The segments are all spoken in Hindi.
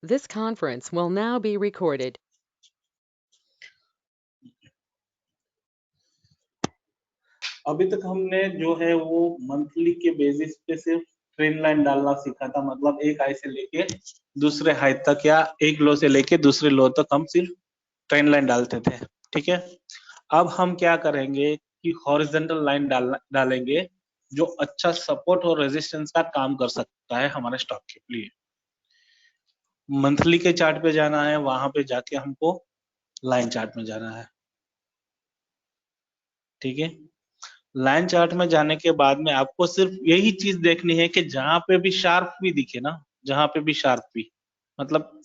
This conference will now be recorded. अभी तक हमने जो है वो मंथली के बेसिस पे सिर्फ ट्रेन लाइन डालना सीखा था, मतलब एक हाई से लेके दूसरे हाई तक या एक लो से लेके दूसरे लो तक हम सिर्फ ट्रेन लाइन डालते थे। ठीक है, अब हम क्या करेंगे कि हॉरिजॉन्टल लाइन डालेंगे जो अच्छा सपोर्ट और रेजिस्टेंस का काम कर सकता है हमारे स्टॉक के लिए। मंथली के चार्ट पे जाना है, वहां पे जाके हमको लाइन चार्ट में जाना है। ठीक है, लाइन चार्ट में जाने के बाद में आपको सिर्फ यही चीज देखनी है कि जहां पे भी शार्प भी दिखे ना, जहां पे भी शार्प भी मतलब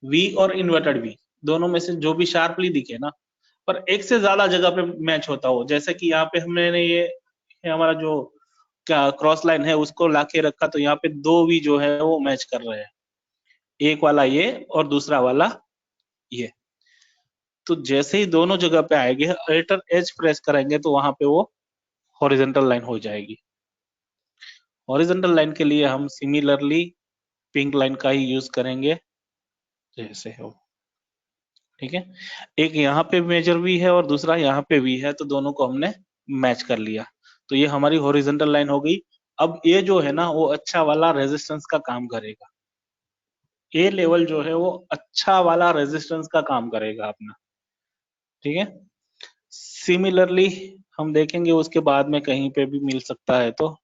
वी और इन्वर्टेड वी दोनों में से जो भी शार्पली दिखे ना, पर एक से ज्यादा जगह पे मैच होता हो, जैसे कि यहाँ पे हमने ये हमारा जो क्या क्रॉस लाइन है उसको लाके रखा, तो यहाँ पे दो वी जो है वो मैच कर रहे हैं, एक वाला ये और दूसरा वाला ये। तो जैसे ही दोनों जगह पे आएंगे, अल्टर एज प्रेस करेंगे तो वहां पे वो हॉरिजॉन्टल लाइन हो जाएगी। हॉरिजॉन्टल लाइन के लिए हम सिमिलरली पिंक लाइन का ही यूज करेंगे जैसे हो। ठीक है, एक यहाँ पे मेजर वी है और दूसरा यहाँ पे वी है, तो दोनों को हमने मैच कर लिया, तो ये हमारी हॉरिजॉन्टल लाइन हो गई। अब ये जो है ना वो अच्छा वाला रेजिस्टेंस का काम करेगा, ये लेवल जो है वो अच्छा वाला रेजिस्टेंस का काम करेगा अपना। ठीक है, सिमिलरली हम देखेंगे उसके बाद में कहीं पे भी मिल सकता है, तो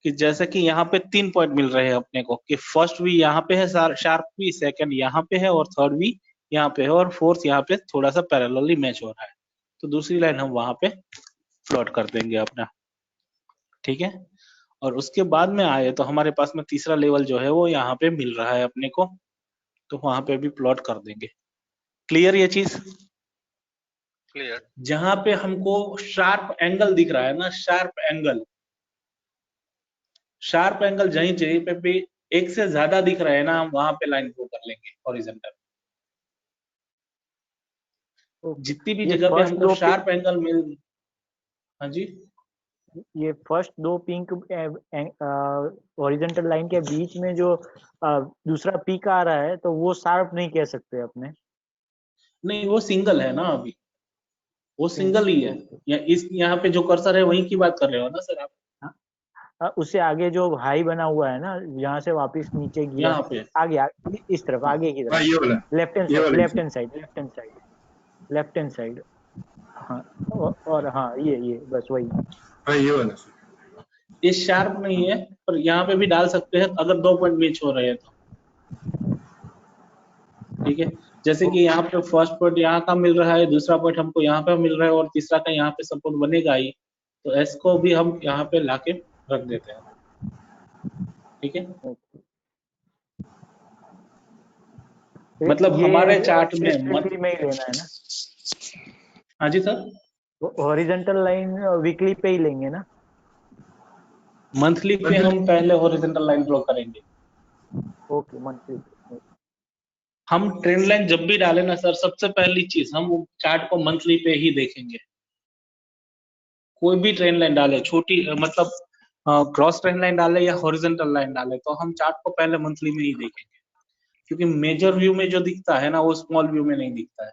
कि जैसे कि यहाँ पे 3 पॉइंट मिल रहे हैं अपने को कि फर्स्ट वी यहाँ पे है शार्प वी, सेकंड यहाँ पे है और थर्ड वी यहाँ पे है और फोर्थ यहाँ पे थोड़ा सा पैरेलली मैच हो रहा है, तो दूसरी लाइन हम वहां पे प्लॉट कर देंगे अपना। ठीक है, और उसके बाद में आए तो हमारे पास में तीसरा लेवल जो है वो यहाँ पे मिल रहा है अपने को, तो वहां पे भी प्लॉट कर देंगे। क्लियर ये चीज? क्लियर। जहां पे हमको शार्प एंगल दिख रहा है ना, शार्प एंगल जहीं जहीं पे भी एक से ज्यादा दिख रहा है ना, हम वहां पे लाइन ड्रॉ कर लेंगे हॉरिजॉन्टल। जितनी भी जगह पे हमको शार्प एंगल मिल, हाँ जी, ये फर्स्ट दो पिंक हॉरिजॉन्टल लाइन के बीच में जो दूसरा पीक आ रहा है, तो वो शार्प नहीं कह सकते अपने। नहीं वो सिंगल है ना, अभी वो सिंगल ही है। या इस यहाँ पे जो कर्सर है वही की बात कर रहे हो ना सर आप? उससे आगे जो हाई बना हुआ है ना, यहाँ से वापस नीचे गिरा, यहाँ पे आगे इस तरफ, आगे की तरफ, लेफ्ट हैंड साइड। हाँ, और हाँ ये बस वही। ये वाला ये शार्प नहीं है, पर यहाँ पे भी डाल सकते हैं अगर 2 पॉइंट मैच हो रहे हैं तो। ठीक है, जैसे कि यहाँ पे फर्स्ट पॉइंट यहाँ का मिल रहा है, दूसरा पॉइंट हमको यहाँ पे मिल रहा है और तीसरा का यहाँ पे सपोर्ट बनेगा ही, तो एस को भी हम यहाँ पे लाके रख देते हैं। ठीक है, मतलब हमारे चार्ट में में ही लेना है ना? हाँ जी सर, हॉरिजॉन्टल लाइन वीकली पे ही लेंगे ना? मंथली पे हम पहले हॉरिजॉन्टल लाइन ड्रॉ करेंगे। Okay, monthly. हम ट्रेंड लाइन जब भी डालें ना सर, सबसे पहली चीज हम चार्ट को मंथली पे ही देखेंगे। कोई भी ट्रेंड लाइन डाले, छोटी मतलब क्रॉस ट्रेंड लाइन डाले या हॉरिजॉन्टल लाइन डाले, तो हम चार्ट को पहले मंथली में ही देखेंगे, क्योंकि मेजर व्यू में जो दिखता है ना वो स्मॉल व्यू में नहीं दिखता है।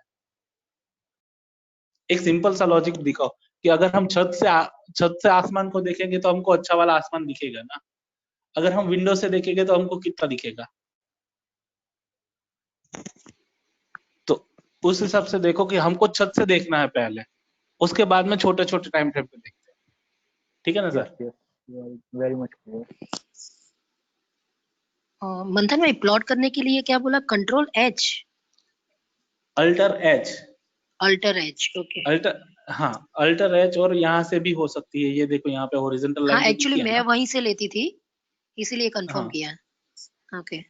एक सिंपल सा लॉजिक दिखाओ कि अगर हम छत से आसमान को देखेंगे तो हमको अच्छा वाला आसमान दिखेगा ना, अगर हम विंडो से देखेंगे तो हमको कितना दिखेगा? तो उस हिसाब से देखो कि हमको छत से देखना है पहले, उसके बाद में छोटे छोटे टाइम फ्रेम पे देखते हैं। ठीक है ना सर? Very much clear. मंथन भाई, प्लॉट करने के लिए क्या बोला? Control H, alter H, okay. हाँ अल्टर एच, और यहाँ से भी हो सकती है। ये देखो यहाँ पे हॉरिजॉन्टल लाइन, हाँ एक्चुअली मैं वहीं से लेती थी, इसीलिए कंफर्म किया। ओके,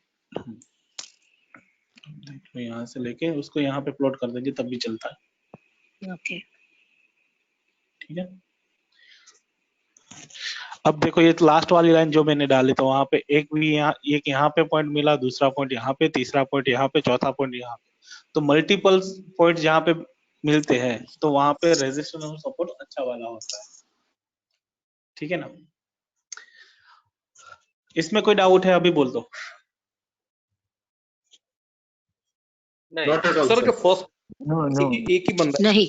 तो यहाँ से लेके उसको यहाँ पे प्लॉट कर देंगे तब भी चलता है। ओके, ठीक है, अब देखो ये लास्ट वाली लाइन जो मैंने डाली, तो वहां पे एक यहाँ पे पॉइंट मिला, दूसरा पॉइंट यहाँ पे, तीसरा पॉइंट यहाँ पे, चौथा पॉइंट यहाँ पे, तो मल्टीपल पॉइंट जहाँ पे मिलते हैं तो वहां पे रेजिस्टेंस और सपोर्ट अच्छा वाला होता है। ठीक है ना? इसमें कोई डाउट है अभी बोल दो। Not at all, sir sir. जो फर्स्ट नो नो एक ही बंदा नहीं,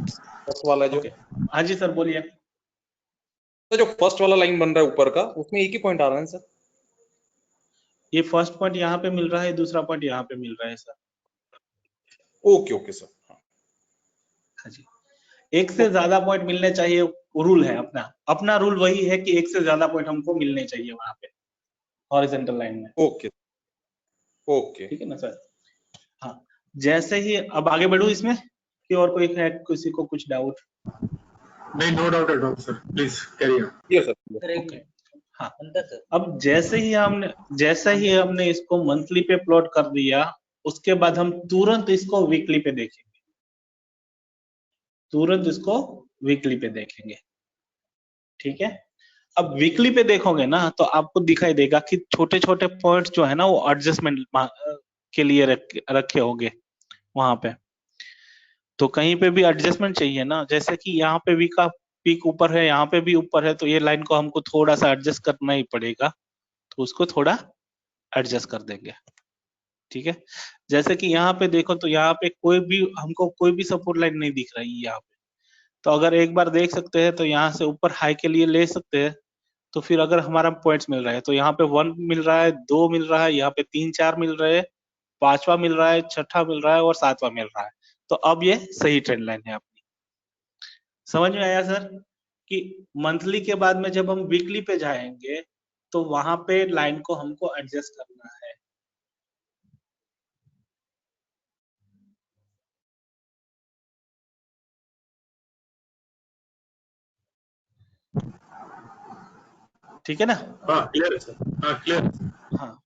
फर्स्ट वाला जो ओके हाँ जी सर बोलिए। तो जो फर्स्ट वाला लाइन बन रहा है ऊपर का उसमें एक ही पॉइंट आ रहा है सर। ये फर्स्ट पॉइंट यहाँ पे मिल रहा है, दूसरा पॉइंट यहाँ पे मिल रहा है सर। Okay okay sir. हाँ जी, एक से ज्यादा पॉइंट मिलने चाहिए, रूल है अपना। अपना रूल वही है कि एक से ज्यादा पॉइंट हमको मिलने चाहिए वहां पे हॉरिजॉन्टल लाइन में। ओके ओके ठीक है ना सर। हाँ, जैसे ही अब आगे बढ़ू इसमें कि और कोई है किसी को कुछ डाउट? नहीं, no doubt at all, sir. Please carry on. ये सर ओके हाँ, अब जैसे ही हमने इसको मंथली पे प्लॉट कर दिया, उसके बाद हम तुरंत इसको वीकली पे देखेंगे। ठीक है, अब वीकली पे देखोगे ना तो आपको दिखाई देगा कि छोटे छोटे पॉइंट्स जो है ना वो एडजस्टमेंट के लिए रखे होंगे वहां पे। तो कहीं पे भी एडजस्टमेंट चाहिए ना, जैसे कि यहाँ पे वी का पीक ऊपर है, यहाँ पे भी ऊपर है, तो ये लाइन को हमको थोड़ा सा एडजस्ट करना ही पड़ेगा, तो उसको थोड़ा एडजस्ट कर देंगे। ठीक है, जैसे कि यहाँ पे देखो तो यहाँ पे हमको कोई भी सपोर्ट लाइन नहीं दिख रही है यहाँ पे। तो अगर एक बार देख सकते हैं तो यहाँ से ऊपर हाई के लिए ले सकते हैं। तो फिर अगर हमारा पॉइंट्स मिल रहा है तो यहाँ पे 1 मिल रहा है, 2 मिल रहा है, यहाँ पे 3 4 मिल रहे हैं, 5वां मिल रहा है, 6ठा मिल रहा है और 7वां मिल रहा है। तो अब ये सही ट्रेंड लाइन है अपनी। समझ में आया सर कि मंथली के बाद में जब हम वीकली पे जाएंगे तो वहां पे लाइन को हमको एडजस्ट करना है। ठीक है ना? हाँ, clear है sir. हाँ, clear है sir. हाँ,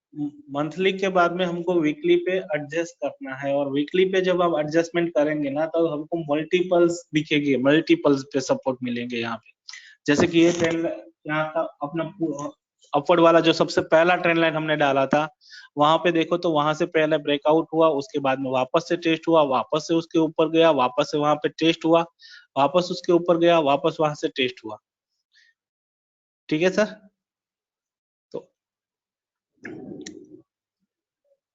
मंथली के बाद में हमको वीकली पे एडजस्ट करना है, और वीकली पे जब आप एडजस्टमेंट करेंगे ना तो हमको मल्टीपल्स दिखेंगे, मल्टीपल्स पे सपोर्ट मिलेंगे यहाँ पे। जैसे कि ये ट्रेंड यहाँ का अपना अपवर्ड वाला जो सबसे पहला ट्रेंड लाइन हमने डाला था, वहां पे देखो तो वहां से पहले ब्रेकआउट हुआ, उसके बाद में वापस से टेस्ट हुआ, वापस से उसके ऊपर गया, वापस से वहां पे टेस्ट हुआ, वापस उसके ऊपर गया, वापस वहां से टेस्ट हुआ। ठीक है सर। तो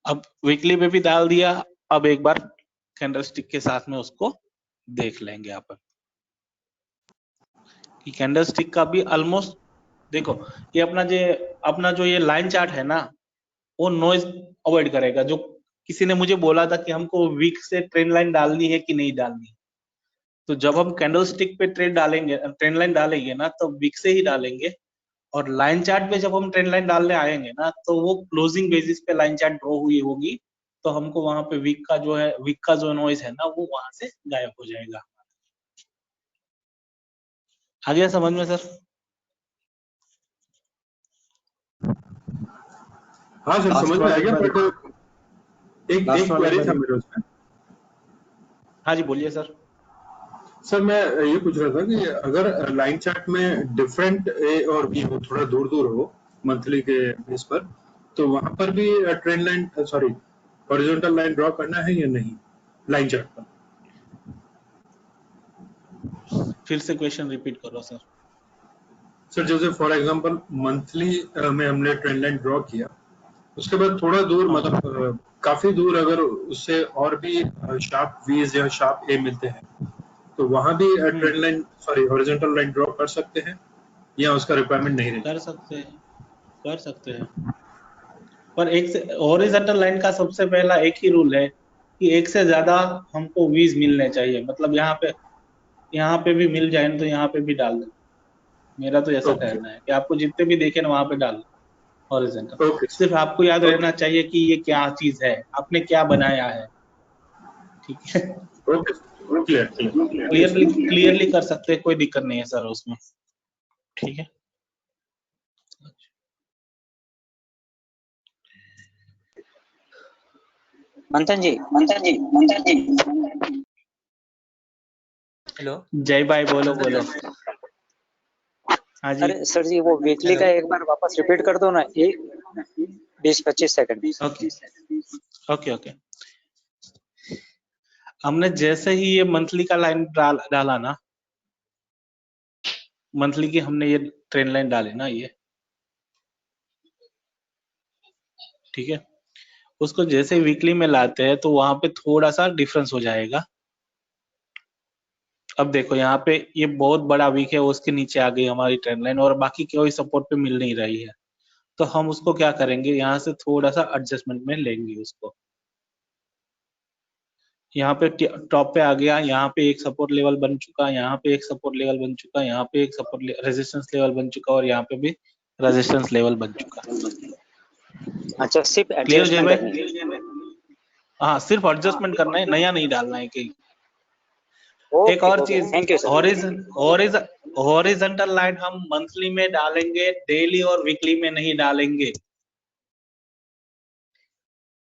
अब वीकली पे भी डाल दिया, अब एक बार कैंडलस्टिक के साथ में उसको देख लेंगे आप कि कैंडलस्टिक का भी ऑलमोस्ट देखो, ये अपना जो ये लाइन चार्ट है ना, वो नॉइज अवॉइड करेगा। जो किसी ने मुझे बोला था कि हमको वीक से ट्रेंड लाइन डालनी है कि नहीं डालनी, तो जब हम कैंडलस्टिक पे ट्रेंड लाइन डालेंगे ना तो वीक से ही डालेंगे। और लाइन चार्ट पे जब हम ट्रेंड लाइन डालने आएंगे ना तो वो क्लोजिंग बेसिस पे लाइन चार्ट ड्रॉ हुई होगी, तो हमको वहां पे वीक का जो नॉइज है ना वो वहां से गायब हो जाएगा। आ गया समझ में सर? हाँ सर, समझ में आ गया, बट एक क्वेरी था मेरे उसमें। हाँ जी बोलिए सर। सर मैं ये पूछ रहा था कि अगर लाइन चार्ट में डिफरेंट ए और बी हो, थोड़ा दूर दूर हो मंथली के बेस पर, तो वहां पर भी trend line horizontal line draw करना है या नहीं लाइन चार्ट पर? फिर से क्वेश्चन रिपीट करो सर। सर जैसे फॉर एग्जांपल मंथली में हमने ट्रेंड लाइन ड्रॉ किया, उसके बाद थोड़ा दूर मतलब काफी दूर अगर उससे और भी शार्प वीज या शार्प ए मिलते हैं, तो वहां भी trend line horizontal line draw कर सकते हैं या उसका रिक्वायरमेंट नहीं रहेगी? कर सकते हैं, पर एक से हॉरिजॉन्टल लाइन का सबसे पहला एक ही रूल है कि एक से ज्यादा हमको वीज मिलने चाहिए। मतलब यहाँ पे भी मिल जाए तो यहाँ पे भी डाल दो। मेरा तो ऐसा ओके कहना है कि आपको जितने भी देखे ना वहां पे डाल दो हॉरिजॉन्टल। ओके सिर्फ आपको याद रहना चाहिए कि ये क्या चीज है, आपने क्या बनाया है। ठीक है, ओके, क्लियर क्लियरली कर सकते हैं, कोई दिक्कत नहीं है सर उसमें। ठीक है, मंथन जी हेलो। जय भाई बोलो। हाँ जी। अरे सर जी वो वीकली का एक बार वापस रिपीट कर दो ना, 20-25 सेकंड। ओके। हमने जैसे ही ये मंथली का लाइन डाला ना, मंथली की हमने ये ट्रेंड लाइन डाली ना ये, ठीक है, उसको जैसे वीकली में लाते हैं तो वहां पे थोड़ा सा डिफरेंस हो जाएगा। अब देखो यहाँ पे ये बहुत बड़ा वीक है, उसके नीचे आ गई हमारी ट्रेंड लाइन और बाकी कोई सपोर्ट पे मिल नहीं रही है, तो हम उसको क्या करेंगे, यहाँ से थोड़ा सा एडजस्टमेंट में लेंगे उसको। यहाँ पे टॉप पे आ गया, यहाँ पे एक सपोर्ट लेवल बन चुका, यहाँ पे एक सपोर्ट लेवल बन चुका, यहाँ पे एक सपोर्ट रेजिस्टेंस लेवल बन चुका और यहाँ पे भी रेजिस्टेंस लेवल बन चुका। अच्छा, सिर्फ क्लियर जय एडजस्टमेंट भाई? करनी है। हाँ, सिर्फ एडजस्टमेंट करना है, नया नहीं डालना है कहीं। एक ओके और ओके, चीज, thank you sir. Horizontal line हम मंथली में डालेंगे, डेली और वीकली में नहीं डालेंगे।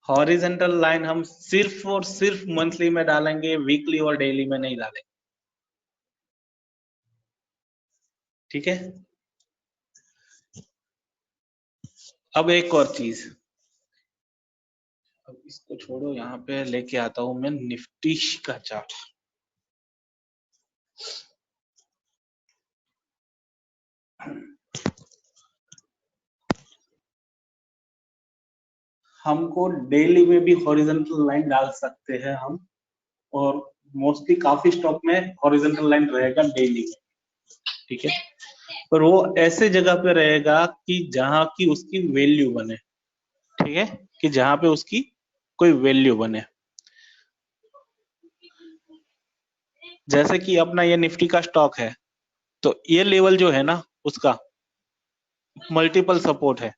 हॉरिजॉन्टल लाइन हम सिर्फ और सिर्फ मंथली में डालेंगे, वीकली और डेली में नहीं डालेंगे। ठीक है। अब एक और चीज, अब इसको छोड़ो, यहाँ पे लेके आता हूं मैं निफ्टी का चार्ट। हमको डेली में भी हॉरिजॉन्टल लाइन डाल सकते हैं हम, और मोस्टली काफी स्टॉक में हॉरिजॉन्टल लाइन रहेगा डेली में। ठीक है, पर वो ऐसे जगह पे रहेगा कि जहां की उसकी वैल्यू बने। ठीक है, कि जहां पे उसकी कोई वैल्यू बने। जैसे कि अपना ये निफ्टी का स्टॉक है, तो ये लेवल जो है ना उसका मल्टीपल सपोर्ट है,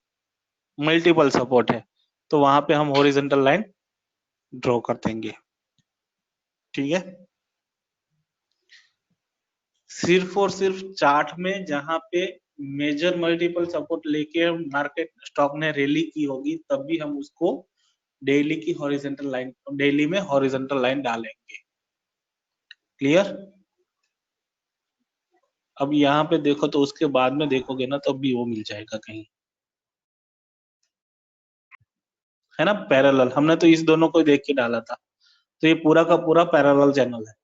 तो वहां पे हम हॉरिजॉन्टल लाइन ड्रॉ कर देंगे। ठीक है, सिर्फ और सिर्फ चार्ट में जहां पे मेजर मल्टीपल सपोर्ट लेके मार्केट स्टॉक ने रैली की होगी, तब भी हम उसको डेली की हॉरिजॉन्टल लाइन, डेली में हॉरिजॉन्टल लाइन डालेंगे। क्लियर? अब यहाँ पे देखो तो उसके बाद में देखोगे ना, तब भी वो मिल जाएगा कहीं, है ना, पैरेलल। हमने तो इस दोनों को देख के डाला था, तो ये पूरा का पूरा पैरेलल चैनल है।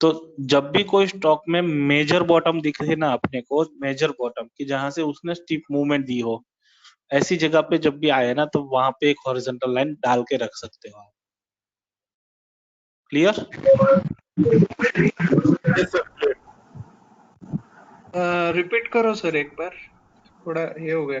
तो जब भी कोई स्टॉक में मेजर बॉटम दिखे ना अपने को, मेजर बॉटम कि जहां से उसने स्टीप मूवमेंट दी हो, ऐसी जगह पे जब भी आए ना, तो वहां पे एक हॉरिजॉन्टल लाइन डाल के रख सकते हो आप। क्लियर? Yes, sir. रिपीट करो सर एक बार, थोड़ा ये हो गया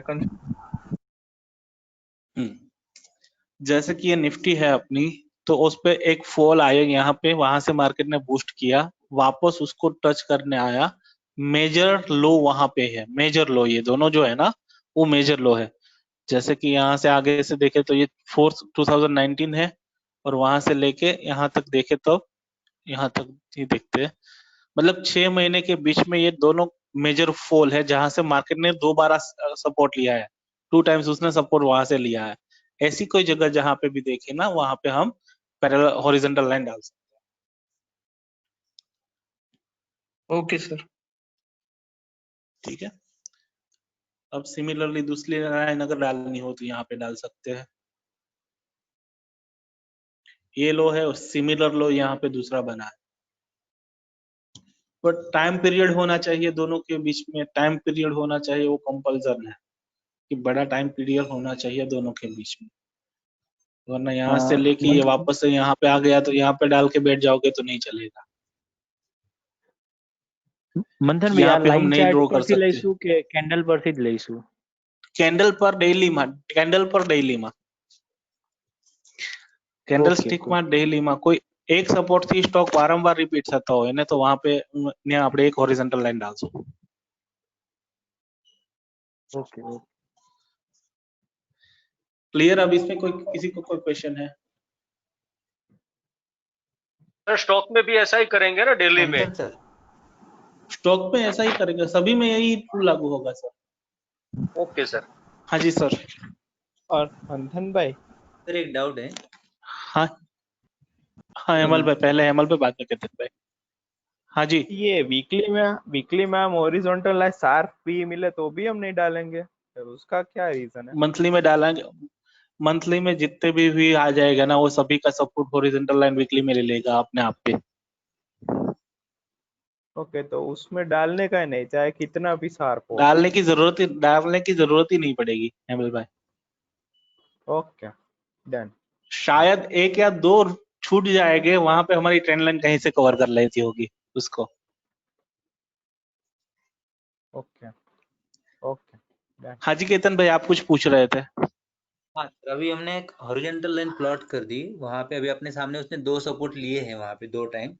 जैसे कि ये निफ्टी है अपनी, तो उस पे एक फॉल आया यहाँ पे, वहां से मार्केट ने बूस्ट किया, वापस उसको टच करने आया, मेजर लो वहां पे है, मेजर लो, ये दोनों जो है ना वो मेजर लो है। जैसे कि यहाँ से आगे से देखे तो ये 2019 है, और वहां से लेके यहाँ तक देखे तो यहाँ तक ही देखते हैं, मतलब 6 महीने के बीच में ये दोनों मेजर फॉल है, जहां से मार्केट ने दोबारा सपोर्ट लिया है, 2 टाइम्स उसने सपोर्ट वहां से लिया है। ऐसी कोई जगह जहां पे भी देखे ना, वहां पे हम पैरेलल हॉरिजॉन्टल लाइन डाल सकते हैं। Okay sir. ठीक है, अब सिमिलरली दूसरी लाइन अगर डालनी हो तो यहाँ पे डाल सकते हैं। ये लो है और सिमिलर लो यहाँ पे दूसरा बना है, बट टाइम पीरियड होना चाहिए दोनों के बीच में, टाइम पीरियड होना चाहिए, वो कंपल्सन है कि बड़ा टाइम पीरियड होना चाहिए दोनों के बीच में, वरना यहाँ से लेके ये वापस से यहाँ पे आ गया तो यहाँ पे डाल के बैठ जाओगे तो नहीं चलेगा। મંથન यहाँ ભૈયા पे हम લાઈન नहीं ચાર્ટ ड्रॉ कर પરથી सकते, લઈશું કે કેન્ડલ પરથી જ લઈશું? कैंडल पर डेली में, कैंडल पर डेली में, कैंडल स्टिक में डेली में कोई एक सपोर्ट थी स्टॉक वारंवार रिपीट થતો હોય ને, તો वहां पे ने આપણે एक हॉरिजॉन्टल लाइन डालશું। Okay okay, clear? अब इसमें कोई किसी को कोई क्वेश्चन है? सर स्टॉक में भी ऐसा ही करेंगे ना डेली में? स्टॉक में ऐसा ही करेंगे, सभी में यही रूल लागू होगा सर। Okay sir. हाँ जी सर। और मंथन भाई सर एक डाउट है। हाँ हाँ, हेमल भाई पहले, हेमल पे बात करते भाई। हाँ जी, ये वीकली में हम हॉरिजॉन्टल लाइन शार्प भी मिले तो भी हम नहीं डालेंगे, तो उसका क्या रीजन है? मंथली में डालेंगे, मंथली में जितने भी आ जाएगा ना, वो सभी का सपोर्ट हॉरिजॉन्टल लाइन वीकली में ले लेगा अपने आप पे। ओके, तो उसमें डालने का ही नहीं, चाहे कितना भी शार्प हो। डालने की जरूरत ही नहीं पड़ेगी हेमल भाई। Okay done. शायद एक या दो छूट जाएंगे, वहां पे हमारी ट्रेंड लाइन कहीं से कवर कर लेती होगी उसको। Okay okay done. हाँ जी केतन भाई, आप कुछ पूछ रहे थे। हाँ सर, अभी हमने एक हॉरिजॉन्टल लाइन प्लॉट कर दी वहां पे। अभी अपने सामने उसने 2 सपोर्ट लिए हैं वहां पे 2 टाइम।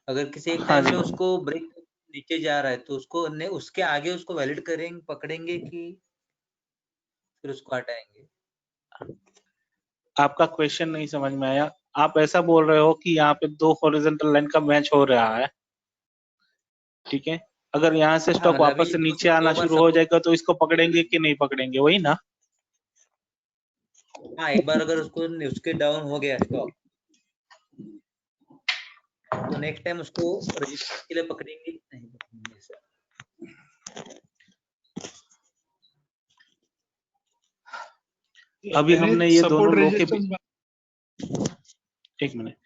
अगर किसी एक हाँ टाइम जी, में उसको ब्रेक नीचे जा रहा है तो उसके आगे उसको वैलिड करेंगे, पकड़ेंगे कि फिर उसको हटाएंगे? आपका क्वेश्चन नहीं समझ में आया। आप ऐसा बोल रहे हो कि यहाँ पे दो हॉरिजॉन्टल लाइन का मैच हो रहा है, ठीक है? अगर यहाँ से हाँ स्टॉक मतलब वापस अभी से नीचे उसने आना 2 बार शुरू हो सपोर्ट। जाएगा तो इसको पकड़ेंगे कि नहीं पकड़ेंगे, वही ना? हाँ, एक बार अगर उसके डाउन हो गया स्टॉक तो नेक्स्ट टाइम उसको रजिस्टेंस के लिए पकड़ेंगे कि नहीं पकड़ेंगे सर? अभी हमने ये दोनों सपोर्ट लो के रेजिस्टेंस। एक मिनट,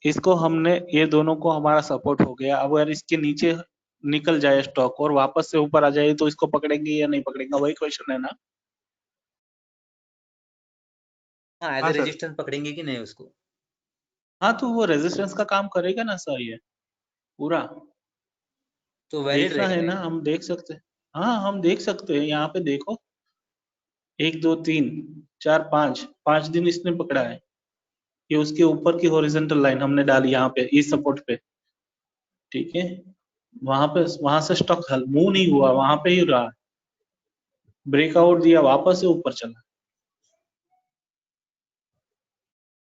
इसको हमने ये दोनों को हमारा सपोर्ट हो गया। अब अगर इसके नीचे निकल जाए स्टॉक और वापस से ऊपर आ जाए तो इसको पकड़ेंगे या नहीं पकड़ेंगे, वही क्वेश्चन है ना? हाँ, एज हाँ ए सर। रेजिस्टेंस पकड़ेंगे कि नहीं उसको? हाँ, तो वो रेजिस्टेंस का काम करेगा ना सर, ये पूरा तो वैलिड देखना रहेगा है ना ना, ये? हम देख सकते हैं। हाँ, हम देख सकते हैं, यहाँ पे देखो 1 2 3 4 5 5 दिन इसने पकड़ा है। ये उसके ऊपर की हॉरिजॉन्टल लाइन हमने डाली यहाँ पे इस सपोर्ट पे, ठीक है? वहां से स्टॉक मूव नहीं हुआ, वहां पे ही रहा, ब्रेकआउट दिया, वापस से ऊपर चला।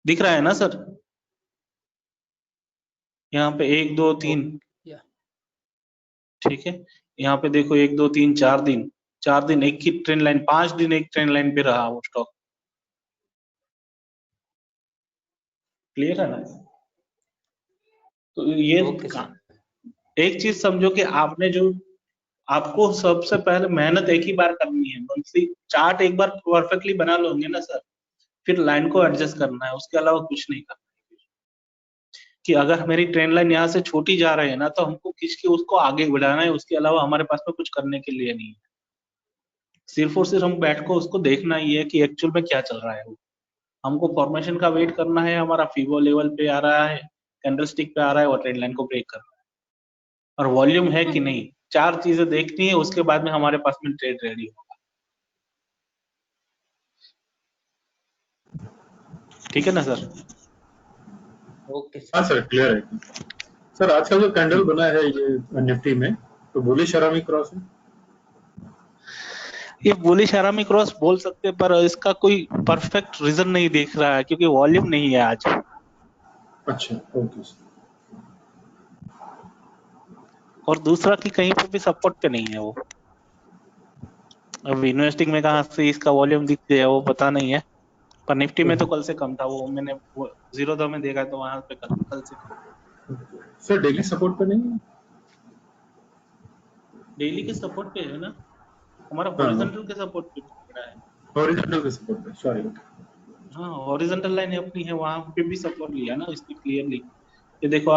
दिख रहा है ना सर? यहाँ पे 1 2 3, या ठीक है? यहाँ पे देखो 1 2 3 4 दिन, 4 दिन एक ही ट्रेंड लाइन, 5 दिन एक ट्रेंड लाइन पे रहा वो स्टॉक। क्लियर है ना? तो ये ओके सर। एक चीज समझो कि आपने जो आपको सबसे पहले मेहनत एक ही बार करनी है, मंथली चार्ट एक बार परफेक्टली बना लोगे ना सर, फिर लाइन को एडजस्ट करना है, उसके अलावा कुछ नहीं करना है। कि अगर मेरी ट्रेंड लाइन यहाँ से छोटी जा रही है ना, तो हमको खींच के उसको आगे बढ़ाना है, उसके अलावा हमारे पास में कुछ करने के लिए नहीं है। सिर्फ और सिर्फ हम बैठ को उसको देखना ही है कि एक्चुअल में क्या चल रहा है। वो हमको फॉर्मेशन का वेट करना है, हमारा फीबो लेवल पे आ रहा है, कैंडलस्टिक पे आ रहा है और ट्रेंड लाइन को ब्रेक करना है, और वॉल्यूम है कि नहीं, 4 चीजें देखनी है, उसके बाद में हमारे पास में ट्रेड रेडी होगा। ठीक है ना सर? ओके हाँ सर। सर, क्लियर है सर। आज का जो कैंडल बना है ये निफ्टी में, तो बुलिश हरामी क्रॉस है। ये बुलिश हरामी क्रॉस बोल सकते हैं, पर इसका कोई परफेक्ट रीजन नहीं दिख रहा है क्योंकि वॉल्यूम नहीं है आज। अच्छा, ओके सर। और दूसरा कि कहीं पे भी सपोर्ट पे नहीं है वो। अब इन्वेस्टिंग में कहाँ से इसका वॉल्यूम दिख गया वो पता नहीं है, पर निफ्टी में तो कल से कम था, वो मैंने वो 0 में देखा तो वहां पे कल से कम। सर डेली सपोर्ट पे नहीं है? डेली के सपोर्ट पे है ना, हमारा हाँ, हॉरिजॉन्टल के सपोर्ट पे पकड़ा है। हॉरिजॉन्टल के सपोर्ट पे, सॉरी। हाँ, हॉरिजॉन्टल लाइन अपनी है, वहां पे भी सपोर्ट लिया ना इसने क्लियरली। ये देखो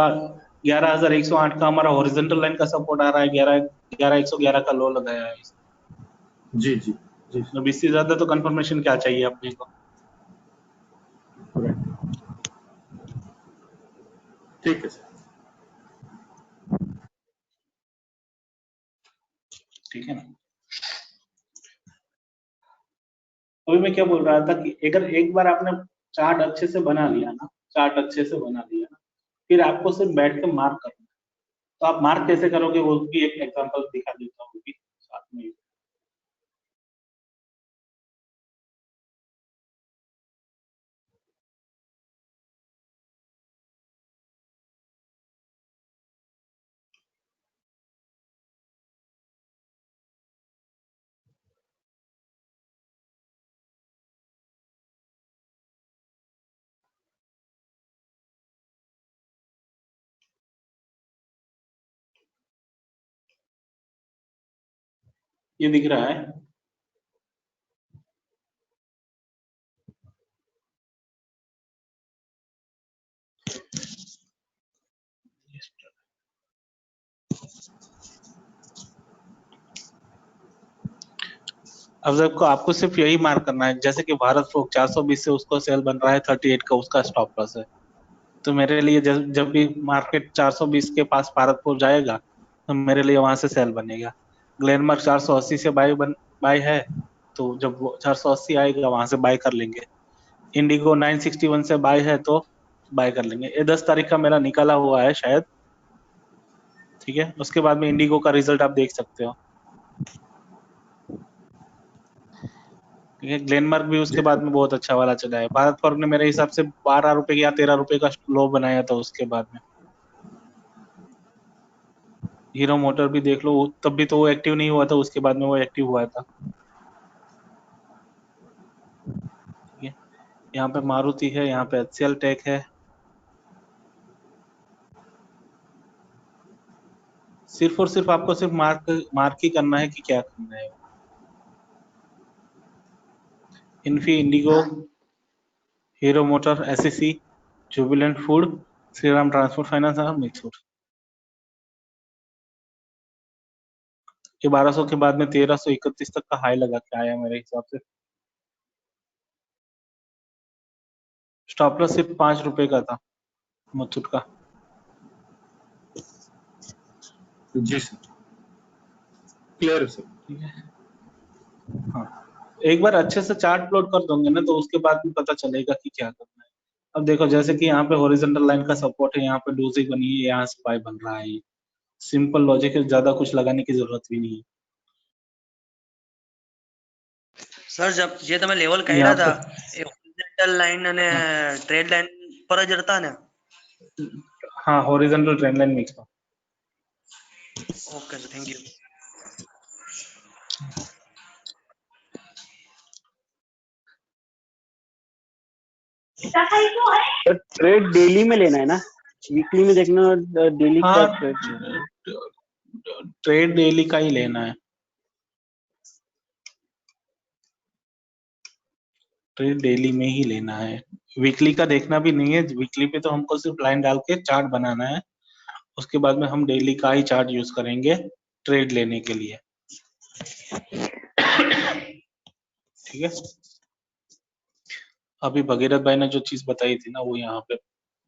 11,108 का हमारा हॉरिजॉन्टल लाइन का सपोर्ट आ रहा है, 11,111 का लो लगाया है। जी जी जी अब इससे ज्यादा तो कंफर्मेशन क्या चाहिए अपने को? ठीक है सर। ठीक है ना? अभी मैं क्या बोल रहा था कि अगर एक बार आपने चार्ट अच्छे से बना लिया ना, चार्ट अच्छे से बना लिया ना, फिर आपको सिर्फ बैठ के मार्क करना है। तो आप मार्क कैसे करोगे वो भी एक एग्जांपल दिखा देता हूँ अभी साथ में। ये दिख रहा है? अब देखो आपको सिर्फ यही मार्क करना है, जैसे कि भारत फ्लोक 420 से उसको सेल बन रहा है 38 का, उसका स्टॉप लॉस है। तो मेरे लिए जब भी मार्केट 420 के पास भारत फ्लोक जाएगा तो मेरे लिए वहां से सेल बनेगा। ग्लेनमार्क 480 से बाय है, तो जब वो 480 आएगा वहां से बाय कर लेंगे। इंडिगो 961 से बाय है तो बाय कर लेंगे। ये 10 तारीख का मेरा निकाला हुआ है शायद, ठीक है। उसके बाद में इंडिगो का रिजल्ट आप देख सकते हो, ठीक है। ग्लेनमार्क भी उसके बाद में बहुत अच्छा वाला चला है। भारत फॉर्म ने मेरे हिसाब से 12 रुपए या 13 रुपए का लो बनाया था उसके बाद में। हीरो मोटर भी देख लो, तब भी तो वो एक्टिव नहीं हुआ था, उसके बाद में वो एक्टिव हुआ था, ठीक है। यहाँ पे मारुति है, यहाँ पे HCL टेक है। सिर्फ और सिर्फ आपको सिर्फ मार्क ही करना है कि क्या करना है। Infy, Indigo, hero motor, SEC, Jubilant food, Shriram transport finance और मिक्सर। ये 1200 के बाद में 1331 तक का हाई लगा के आया मेरे हिसाब से। स्टॉप लॉस सिर्फ 5 रुपए का था मुथूट का। जी सर, क्लियर है सर। ठीक है, हाँ। एक बार अच्छे से चार्ट प्लॉट कर दोगे ना तो उसके बाद भी पता चलेगा कि क्या करना है। अब देखो जैसे कि यहाँ पे हॉरिजॉन्टल लाइन का सपोर्ट है, यहाँ पे डोजी बनी है, यहाँ से बाय बन रहा है। सिंपल लॉजिक है, ज्यादा कुछ लगाने की जरूरत भी नहीं है। સર જે તમે લેવલ કાઢ્યા હતા એ હોરિઝોન્ટલ લાઈન અને ટ્રેડ લાઈન પર જ હતા ને? हाँ, horizontal trend line mix. Okay sir, thank you. Trade daily में लेना है ना, वीकली में देखना, डेली का हाँ, ट्रेड लेना है। ट्रेड डेली का ही लेना है, ट्रेड डेली में ही लेना है। वीकली का देखना भी नहीं है। वीकली पे तो हमको सिर्फ लाइन डाल के चार्ट बनाना है, उसके बाद में हम डेली का ही चार्ट यूज करेंगे ट्रेड लेने के लिए, ठीक है। अभी भगीरथ भाई ने जो चीज बताई थी ना वो यहाँ पे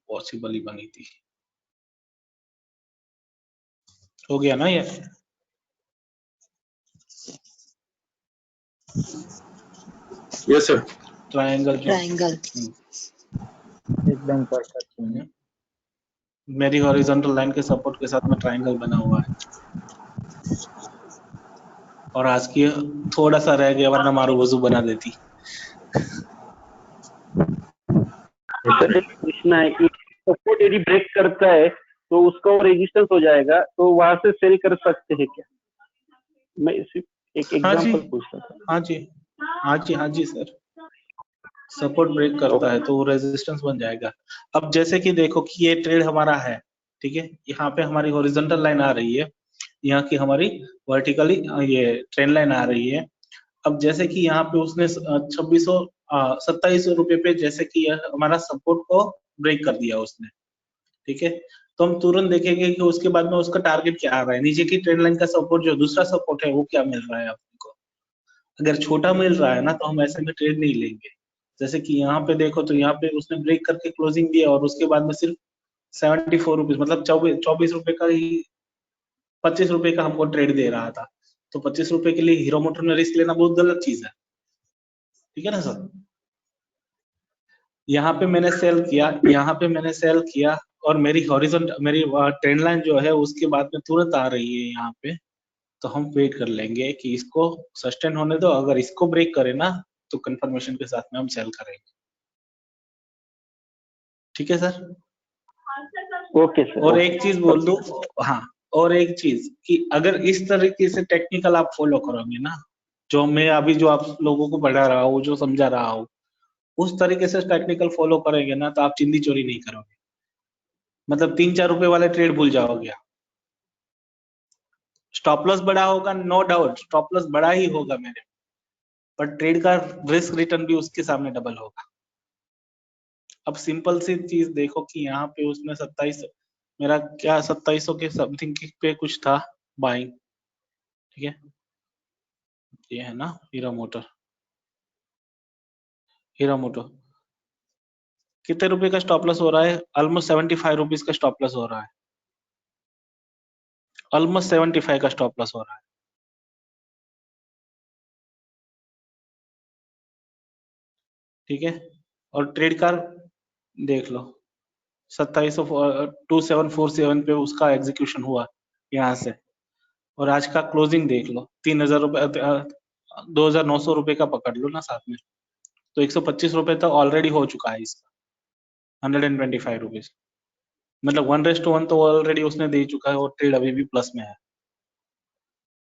पॉसिबल ही बनी थी। हो गया ना ये? Yes sir. ट्रायंगल एकदम परफेक्ट। मेरी हॉरिजॉन्टल लाइन के सपोर्ट के साथ में ट्रायंगल बना हुआ है, और आज की थोड़ा सा रह गया वरना मारू वजू बना देती। पूछना है कि सपोर्ट यदि ब्रेक करता है तो उसका रेजिस्टेंस हो जाएगा, तो वहां से सेल कर सकते हैं क्या? मैं एक एग्जांपल पूछता था। हाँ जी, हाँ जी, हाँ जी सर। सपोर्ट ब्रेक करता है तो वो रेजिस्टेंस बन जाएगा। अब जैसे कि देखो कि ये ट्रेड हमारा है, ठीक है। यहाँ पे हमारी हॉरिजॉन्टल लाइन आ रही है, यहाँ की हमारी वर्टिकली ये ट्रेंड लाइन आ रही है। अब जैसे कि यहाँ पे उसने 2700 रुपए पे जैसे कि हमारा सपोर्ट को ब्रेक कर दिया उसने, ठीक है। तो हम तुरंत देखेंगे कि उसके बाद में उसका टारगेट क्या आ रहा है। नीचे की ट्रेंड लाइन का सपोर्ट जो दूसरा सपोर्ट है वो क्या मिल रहा है आपको। अगर छोटा मिल रहा है ना तो हम ऐसे में ट्रेड नहीं लेंगे। जैसे कि यहाँ पे देखो तो यहाँ पे उसने ब्रेक करके क्लोजिंग दिया और उसके बाद में सिर्फ 74 रुपीज, मतलब 24 रुपए का ही 25 रुपए का हमको ट्रेड दे रहा था। तो 25 रुपए के लिए हीरो मोटर में रिस्क लेना बहुत गलत चीज है, ठीक है ना सर। यहाँ पे मैंने सेल किया, यहाँ पे मैंने सेल किया और मेरी मेरी ट्रेंड लाइन जो है उसके बाद में तुरंत आ रही है यहाँ पे। तो हम वेट कर लेंगे कि इसको सस्टेन होने दो, अगर इसको ब्रेक करे ना तो कंफर्मेशन के साथ में हम सेल करेंगे, ठीक है सर। Okay sir. और एक चीज बोल दूं, हाँ, और एक चीज कि अगर इस तरीके से टेक्निकल आप फॉलो करोगे ना, जो मैं अभी जो आप लोगों को पढ़ा रहा हूँ, जो समझा रहा हूँ, उस तरीके से टेक्निकल फॉलो करेंगे ना तो आप चिंदी चोरी नहीं करोगे। मतलब 3-4 रुपए वाले ट्रेड भूल जाओगे। स्टॉप लॉस बड़ा होगा, नो डाउट स्टॉप लॉस बड़ा ही होगा मेरे, पर ट्रेड का रिस्क रिटर्न भी उसके सामने डबल होगा। अब सिंपल सी चीज देखो कि यहाँ पे उसने 27, मेरा क्या 2700 के समथिंग पे कुछ था बाइंग, ठीक है। ये है ना हीरा मोटर, हीरा मोटर कितने रुपए का स्टॉप लॉस हो रहा है? ऑलमोस्ट 75 रुपीज का स्टॉप लॉस हो रहा है, ऑलमोस्ट 75 का स्टॉप लॉस हो रहा है। ठीक है, और ट्रेड कार देख लो 2747 पे उसका एग्जीक्यूशन हुआ यहाँ से, और आज का क्लोजिंग देख लो 3000 रुपए 2900 रुपए का पकड़ लो ना साथ में, तो 125 रुपए तक ऑलरेडी हो चुका है इसका, 125 रुपीज, मतलब 1:1 तो ऑलरेडी उसने दे चुका है और ट्रेड अभी भी प्लस में है।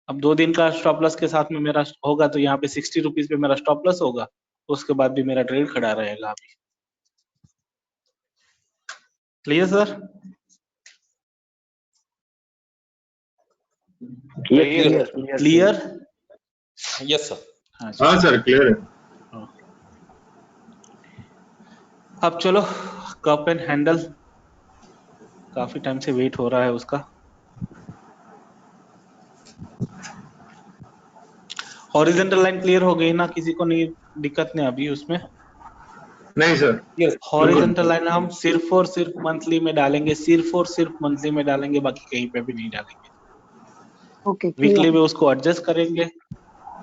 अब 2 दिन का स्टॉप लॉस के साथ में मेरा होगा तो यहाँ पे 60 रुपीज पे मेरा स्टॉप लॉस होगा, उसके बाद भी मेरा ट्रेड खड़ा रहेगा अभी। Clear sir? Clear? Yes sir. हाँ सर क्लियर है। अब चलो कप एंड हैंडल, काफी टाइम से वेट हो रहा है उसका। हॉरिजॉन्टल लाइन क्लियर हो गई ना, किसी को नहीं दिक्कत नहीं अभी उसमें? नहीं सर। हॉरिजॉन्टल लाइन हम सिर्फ और सिर्फ मंथली में डालेंगे, सिर्फ और सिर्फ मंथली में डालेंगे, बाकी कहीं पे भी नहीं डालेंगे। ओके वीकली में उसको एडजस्ट करेंगे,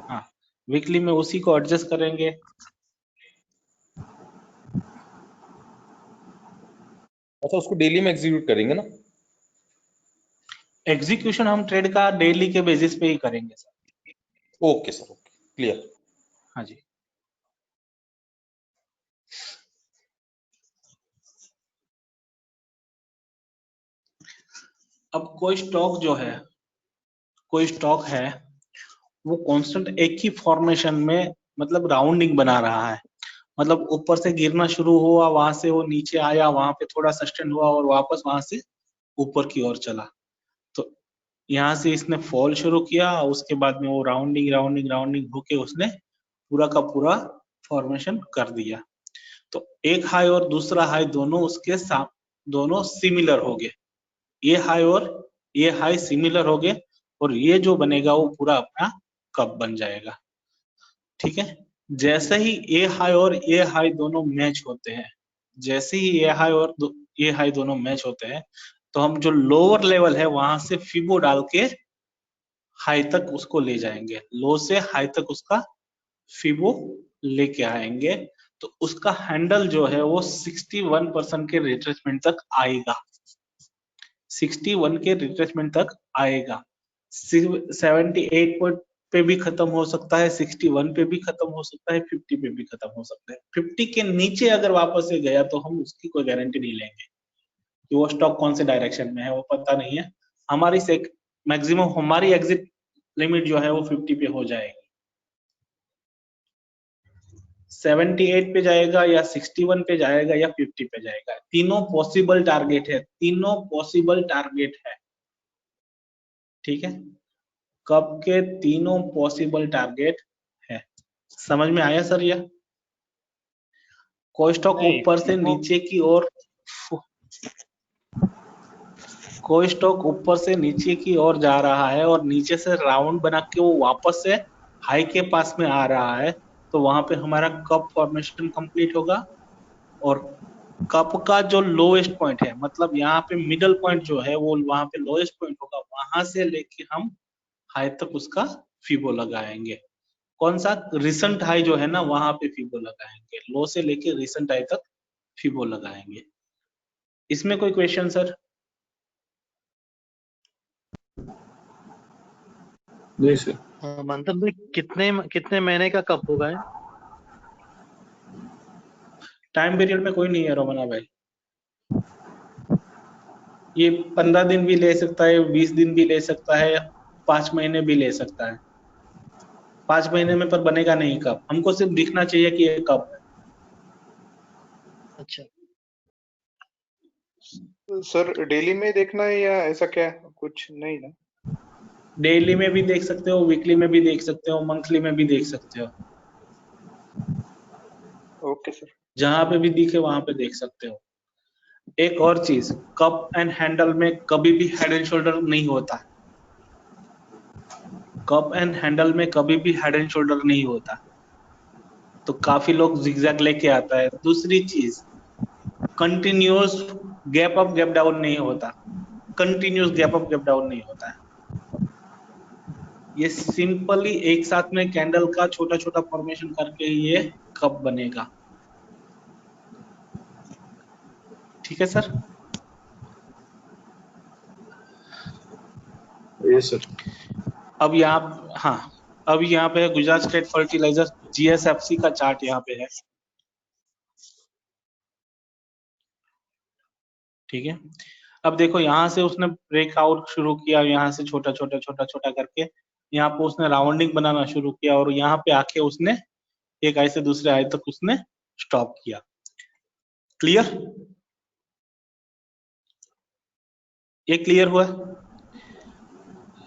हाँ वीकली में उसी को एडजस्ट करेंगे। अच्छा, उसको डेली में एग्जीक्यूट करेंगे ना? एग्जीक्यूशन हम ट्रेड का डेली के बेसिस पे ही करेंगे sir. Okay sir, okay clear. हाँ जी। अब कोई स्टॉक जो है, कोई स्टॉक है वो कांस्टेंट एक ही फॉर्मेशन में मतलब राउंडिंग बना रहा है, मतलब ऊपर से गिरना शुरू हुआ, वहां से वो नीचे आया, वहां पे थोड़ा सस्टेन हुआ और वापस वहां से ऊपर की ओर चला। तो यहाँ से इसने फॉल शुरू किया, उसके बाद में वो राउंडिंग राउंडिंग राउंडिंग होके उसने पूरा का पूरा फॉर्मेशन कर दिया। तो एक हाई और दूसरा हाई दोनों उसके साथ दोनों सिमिलर हो गए, ये हाई और ये हाई सिमिलर हो गए, और ये जो बनेगा वो पूरा अपना कप बन जाएगा। ठीक है, जैसे ही ये हाई और ये हाई दोनों मैच होते हैं, जैसे ही ये हाई और ये हाई दोनों मैच होते हैं, तो हम जो लोअर लेवल है वहां से फिबो डाल के हाई तक उसको ले जाएंगे, लो से हाई तक उसका फिबो लेके आएंगे, तो उसका हैंडल जो है वो 61% के रिट्रेसमेंट तक आएगा, 61 के रिट्रेसमेंट तक आएगा। 78 पे भी खत्म हो सकता है, 61 पे भी खत्म हो सकता है, 50 पे भी खत्म हो सकता है। 50 के नीचे अगर वापस से गया तो हम उसकी कोई गारंटी नहीं लेंगे कि वो स्टॉक कौन से डायरेक्शन में है, वो पता नहीं है। हमारी से मैक्सिमम हमारी एग्जिट लिमिट जो है वो 50 पे हो जाएगी। 78 पे जाएगा या 61 पे जाएगा या 50 पे जाएगा, तीनों पॉसिबल टारगेट है, तीनों पॉसिबल टारगेट है। ठीक है, कब के तीनों पॉसिबल टारगेट है। समझ में आया सर? यह कोई स्टॉक ऊपर से नीचे की ओर, कोई स्टॉक ऊपर से नीचे की ओर जा रहा है और नीचे से राउंड बना के वो वापस से हाई के पास में आ रहा है, तो वहां पे हमारा कप फॉर्मेशन कंप्लीट होगा, और कप का जो लोएस्ट पॉइंट है, मतलब यहाँ पे मिडल पॉइंट जो है वो वहां पे लोएस्ट पॉइंट होगा, वहां से लेके हम हाई तक उसका फिबो लगाएंगे। कौन सा? रिसेंट हाई जो है ना वहां पे फिबो लगाएंगे, लो से लेके रिसेंट हाई तक फिबो लगाएंगे। इसमें कोई क्वेश्चन सर? नहीं सर। मंथन भाई कितने महीने का कप होगा? टाइम पीरियड में कोई नहीं है रोमना भाई, ये 15 दिन भी ले सकता है, 20 दिन भी ले सकता है, 5 महीने भी ले सकता है। 5 महीने में पर बनेगा नहीं कप, हमको सिर्फ दिखना चाहिए कि ये कप है। अच्छा सर डेली में देखना है या ऐसा क्या कुछ नहीं ना? डेली में भी देख सकते हो, वीकली में भी देख सकते हो, मंथली में भी देख सकते हो। Okay sir. जहां पे भी दिखे वहां पे देख सकते हो। एक और चीज, कप एंड हैंडल में कभी भी हेड एंड शोल्डर नहीं होता, कप एंड हैंडल में कभी भी हेड एंड शोल्डर नहीं होता, तो काफी लोग जिगजैग लेके आता है। दूसरी चीज, continuous gap up gap down नहीं होता, continuous gap up gap down नहीं होता है। ये सिंपली एक साथ में कैंडल का छोटा छोटा फॉर्मेशन करके ही ये कप बनेगा। ठीक है सर? Yes sir. अब यहाँ पे गुजरात स्टेट फर्टिलाइजर GSFC का चार्ट यहाँ पे है। ठीक है, अब देखो यहाँ से उसने ब्रेकआउट शुरू किया, यहाँ से छोटा छोटा छोटा छोटा करके यहाँ पे उसने राउंडिंग बनाना शुरू किया और यहाँ पे आके उसने एक हाई से दूसरे हाई तक उसने स्टॉप किया। क्लियर? ये क्लियर हुआ?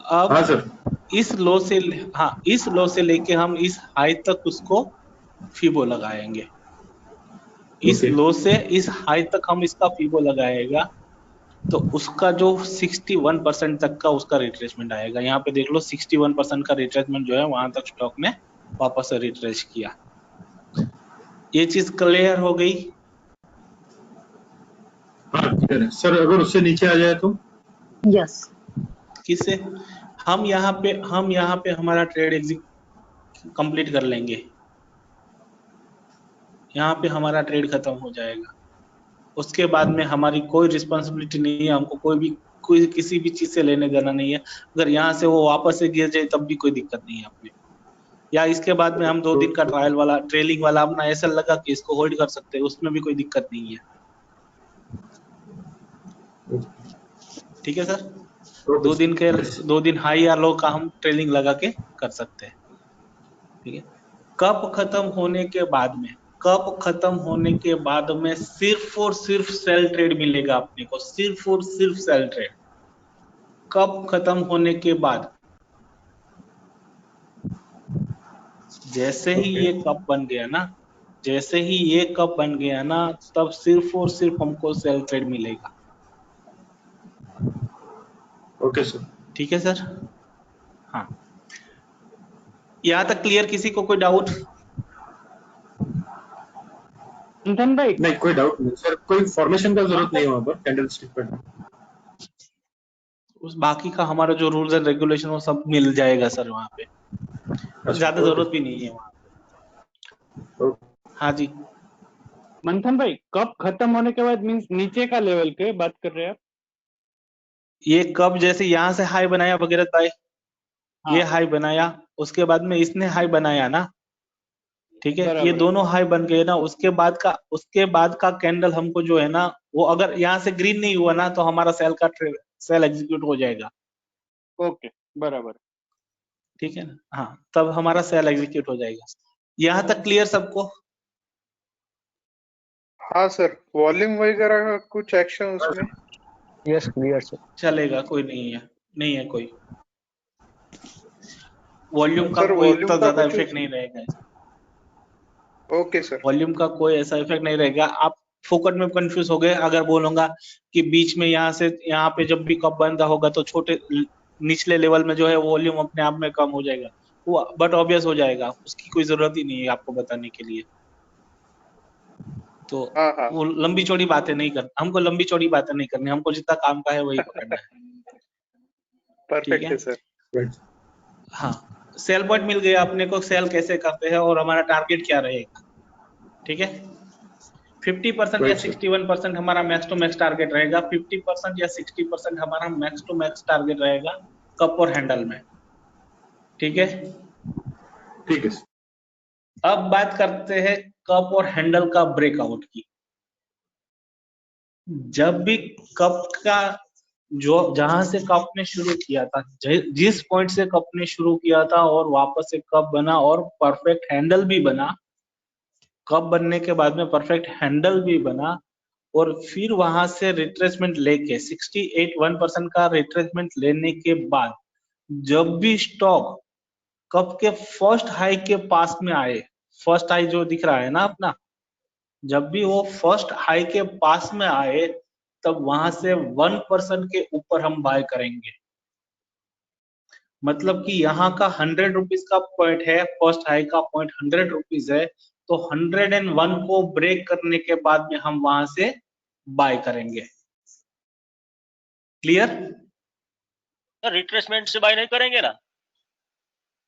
अब हाँ सर। इस लो से लेके हम इस हाई तक उसको फीबो लगाएंगे। इस लो से इस हाई तक हम इसका फीबो लगाएगा तो उसका जो 61% तक का उसका रिट्रेसमेंट आएगा। यहाँ पे देख लो 61% का रिट्रेसमेंट जो है वहां तक स्टॉक ने वापस से रिट्रेस किया। ये चीज क्लियर हो गई? हाँ क्लियर है सर। अगर उससे नीचे आ जाए तो? यस। किससे? हम यहाँ पे हमारा ट्रेड कंप्लीट कर लेंगे, यहाँ पे हमारा ट्रेड खत्म हो जाएगा। उसके बाद में हमारी कोई रिस्पॉन्सिबिलिटी नहीं है, हमको कोई किसी भी चीज से लेने देना नहीं है। अगर यहाँ से वो वापस से गिर जाए तब भी कोई दिक्कत नहीं है अपने, या इसके बाद में हम 2 दिन का ट्रायल वाला ट्रेलिंग वाला अपना ऐसा लगा कि इसको होल्ड कर सकते हैं, उसमें भी कोई दिक्कत नहीं है। ठीक है सर? 2 दिन हाई या लो का हम ट्रेलिंग लगा के कर सकते हैं। ठीक है, कप खत्म होने के बाद में सिर्फ और सिर्फ सेल ट्रेड मिलेगा अपने को, सिर्फ और सिर्फ सेल ट्रेड। कप खत्म होने के बाद जैसे ही ये कप बन गया ना, तब सिर्फ और सिर्फ हमको सेल ट्रेड मिलेगा। Okay sir. ठीक है सर? हाँ, यहाँ तक क्लियर? किसी को कोई डाउट? मंथन भाई नहीं, कोई डाउट नहीं सर। कोई फॉर्मेशन का जरूरत नहीं है वहां पर कैंडल स्टिक पर। उस बाकी का हमारा जो रूल्स एंड रेगुलेशन वो सब मिल जाएगा सर वहाँ पे, ज्यादा जरूरत भी नहीं है वहाँ पे। हाँ जी मंथन भाई, कब खत्म होने के बाद मींस नीचे का लेवल के बात कर रहे हैं आप? ये कब जैसे यहाँ से हाई बनाया भगीरथ भाई, ये हाई बनाया, उसके बाद में इसने हाई बनाया ना, ठीक है, ये दोनों हाई बन गए ना, उसके बाद का कैंडल हमको जो है ना, वो अगर यहाँ से ग्रीन नहीं हुआ ना तो हमारा सेल एग्जीक्यूट हो जाएगा। ओके, बराबर। ठीक है ना? हाँ, तब हमारा सेल एग्जीक्यूट हो जाएगा। यहाँ तक क्लियर सबको? हाँ सर। वॉल्यूम वगैरह का कुछ एक्शन उसमें? Yes, clear sir. चलेगा, कोई नहीं है कोई वॉल्यूम का कोई इतना ज्यादा इफेक्ट नहीं रहेगा। Okay sir. वॉल्यूम का कोई ऐसा इफेक्ट नहीं रहेगा। आप फोकट में कंफ्यूज हो गए अगर बोलूंगा कि बीच में यहाँ से यहाँ पे जब भी कप बंद होगा तो छोटे निचले लेवल में जो है वॉल्यूम अपने आप में कम हो जाएगा, वो बट ऑब्वियस हो जाएगा, उसकी कोई जरूरत ही नहीं है आपको बताने के लिए। तो वो लंबी चौड़ी बातें नहीं करनी, हमको लंबी चौड़ी बातें नहीं करनी, हमको जितना काम का है वही पकड़ना है। परफेक्ट है सर। हाँ, सेल पॉइंट मिल गया अपने को, सेल कैसे करते हैं और हमारा टारगेट क्या रहेगा। ठीक है, 50% या 61% हमारा मैक्स टू मैक्स टारगेट रहेगा, 50% या 60% हमारा मैक्स टू मैक्स टारगेट रहेगा कप और हैंडल में। ठीक है, ठीक है। अब बात करते हैं कप और हैंडल का ब्रेकआउट की। जब भी कप का जहां से कप ने शुरू किया था, जिस पॉइंट से कप ने शुरू किया था और वापस से कप बना और परफेक्ट हैंडल भी बना, कप बनने के बाद में परफेक्ट हैंडल भी बना, और फिर वहां से रिट्रेसमेंट लेके 68% का रिट्रेसमेंट लेने के बाद जब भी स्टॉक कप के फर्स्ट हाई के पास में आए, फर्स्ट हाई जो दिख रहा है ना अपना, जब भी वो फर्स्ट हाई के पास में आए तब वहां से 1% के ऊपर हम बाय करेंगे। मतलब कि यहाँ का 100 रुपीज का पॉइंट है, फर्स्ट हाई का पॉइंट 100 रुपीज है, तो 101 को ब्रेक करने के बाद में हम वहां से बाय करेंगे। क्लियर? रिट्रेसमेंट से बाय नहीं करेंगे ना?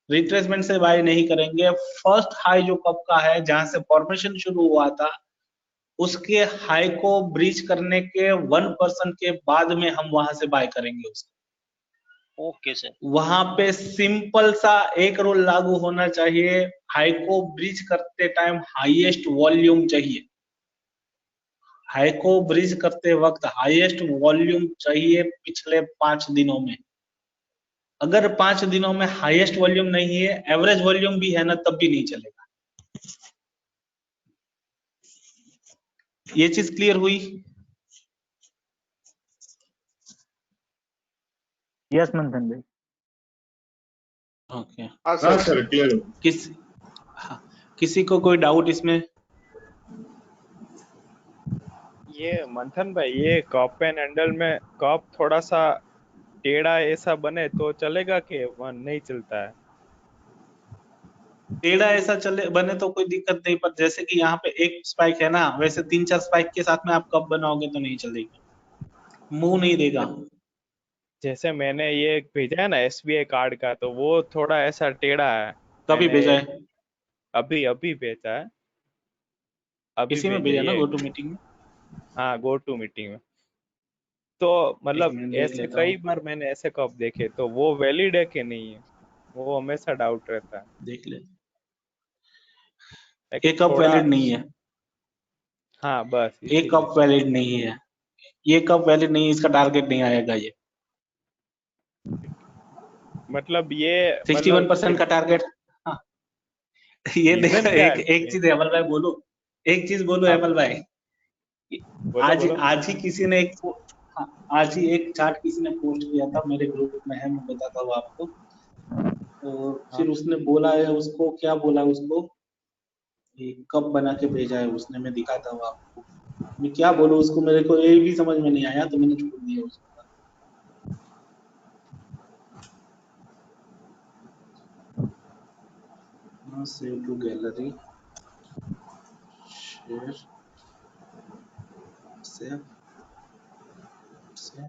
रिट्रेसमेंट से बाय नहीं करेंगे। फर्स्ट हाई जो कब का है, जहां से फॉर्मेशन शुरू हुआ था, उसके हाई को ब्रीच करने के 1% के बाद में हम वहां से बाय करेंगे उसको। Okay sir. वहां पे सिंपल सा एक रूल लागू होना चाहिए, हाई को ब्रीच करते टाइम हाईएस्ट वॉल्यूम चाहिए। हाई को ब्रीच करते वक्त हाईएस्ट वॉल्यूम चाहिए पिछले 5 दिनों में। अगर 5 दिनों में हाईएस्ट वॉल्यूम नहीं है, एवरेज वॉल्यूम भी है ना, तब भी नहीं चलेगा। ये चीज क्लियर हुई? यस मंथन भाई। ओके। हाँ सर क्लियर। किसी को कोई डाउट इसमें? ये मंथन भाई, ये कप एंड हैंडल में कप थोड़ा सा टेढ़ा ऐसा बने तो चलेगा कि वह नहीं चलता है? टेढ़ा ऐसा चले बने तो कोई दिक्कत नहीं, पर जैसे कि यहाँ पे एक स्पाइक है ना, वैसे 3-4 स्पाइक के साथ में आप कप बनाओगे तो नहीं चलेगा, मुंह नहीं देगा। जैसे मैंने ये एक भेजा है ना SBI कार्ड का, तो वो थोड़ा ऐसा टेढ़ा है। कभी मैंने भेजा है? अभी भेजा है। अभी किसी में भेजा भेजा ना, ये। गो टू मीटिंग में? हाँ, गो टू मीटिंग में। तो मतलब देख ऐसे लेता कई हूँ। बार मैंने ऐसे कप देखे, तो वो वैलिड है कि नहीं है, वो हमेशा डाउट रहता है। देख ले। एक एक कप थोड़ा। वैलिड नहीं है। हाँ बस एक इसीलिए। कप वैलिड नहीं है, ये कप वैलिड नहीं है, इसका टारगेट नहीं आएगा ये। मतलब ये 61% का टारगेट। हाँ, ये देखो, रीजन क्या है एक चीज हेमल भाई बोलो, एक चीज बोलो हाँ, हेमल भाई। बोलो आज बोलो। आज ही किसी ने हाँ, आज ही एक चार्ट किसी ने पोस्ट किया था मेरे ग्रुप में है, मैं बताता हूँ आपको। तो फिर उसने बोला है, उसको क्या बोला उसको, ये कब बना के भेजा है उसने, मैं दिखाता हूँ आपको। मैं क्या बोलूँ उसको, मेरे को ये भी समझ में नहीं आया, तो मैंने छोड़ दिया उसको। Save to gallery, share, save, save.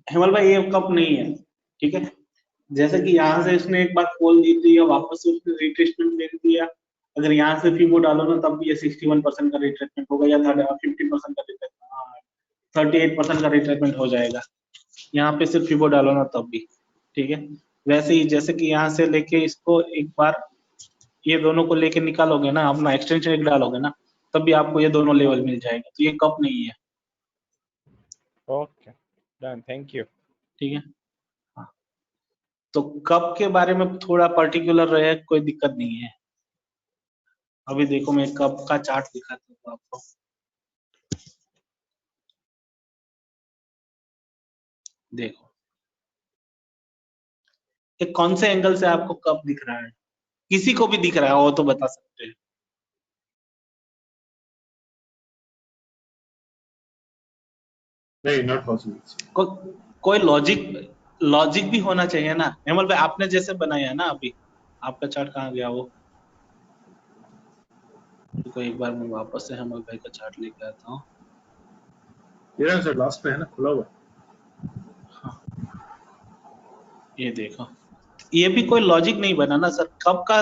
Hemal भाई ये कप नहीं है, ठीक है। जैसे कि यहाँ से इसने एक बार खोल दी थी, या वापस से उसने रिट्रेसमेंट दे दिया। अगर यहाँ से फीबो डालो ना, तब भी ये 61% का रिट्रेसमेंट होगा, या 50% का रिट्रेसमेंट, 38% का रिट्रेसमेंट हो जाएगा। यहाँ पे सिर्फ फीबो डालो ना तब भी, ठीक है। वैसे ही जैसे कि यहाँ से लेके इसको एक बार ये दोनों को लेके निकालोगे ना, अपना एक्सटेंशन एक डालोगे ना, तब भी आपको ये दोनों लेवल मिल जाएगा। तो ये कप नहीं है, ओके डन, थैंक यू। ठीक है। हाँ, तो कप के बारे में थोड़ा पर्टिकुलर रहे, कोई दिक्कत नहीं है। अभी देखो मैं कप का चार्ट दिखाता हूँ आपको। देखो ये कौन से एंगल से आपको कप दिख रहा है, किसी को भी दिख रहा है वो तो बता सकते हैं। नहीं, नॉट पॉसिबल। कोई लॉजिक भी होना चाहिए ना। हेमल भाई आपने जैसे बनाया है ना, अभी आपका चार्ट कहाँ गया वो, तो एक बार मैं वापस से हेमल भाई का चार्ट लेके आता हूँ। ये सर लास्ट में है ना, खुला हुआ। हाँ, ये देखो, ये भी कोई लॉजिक नहीं बना ना सर। कब का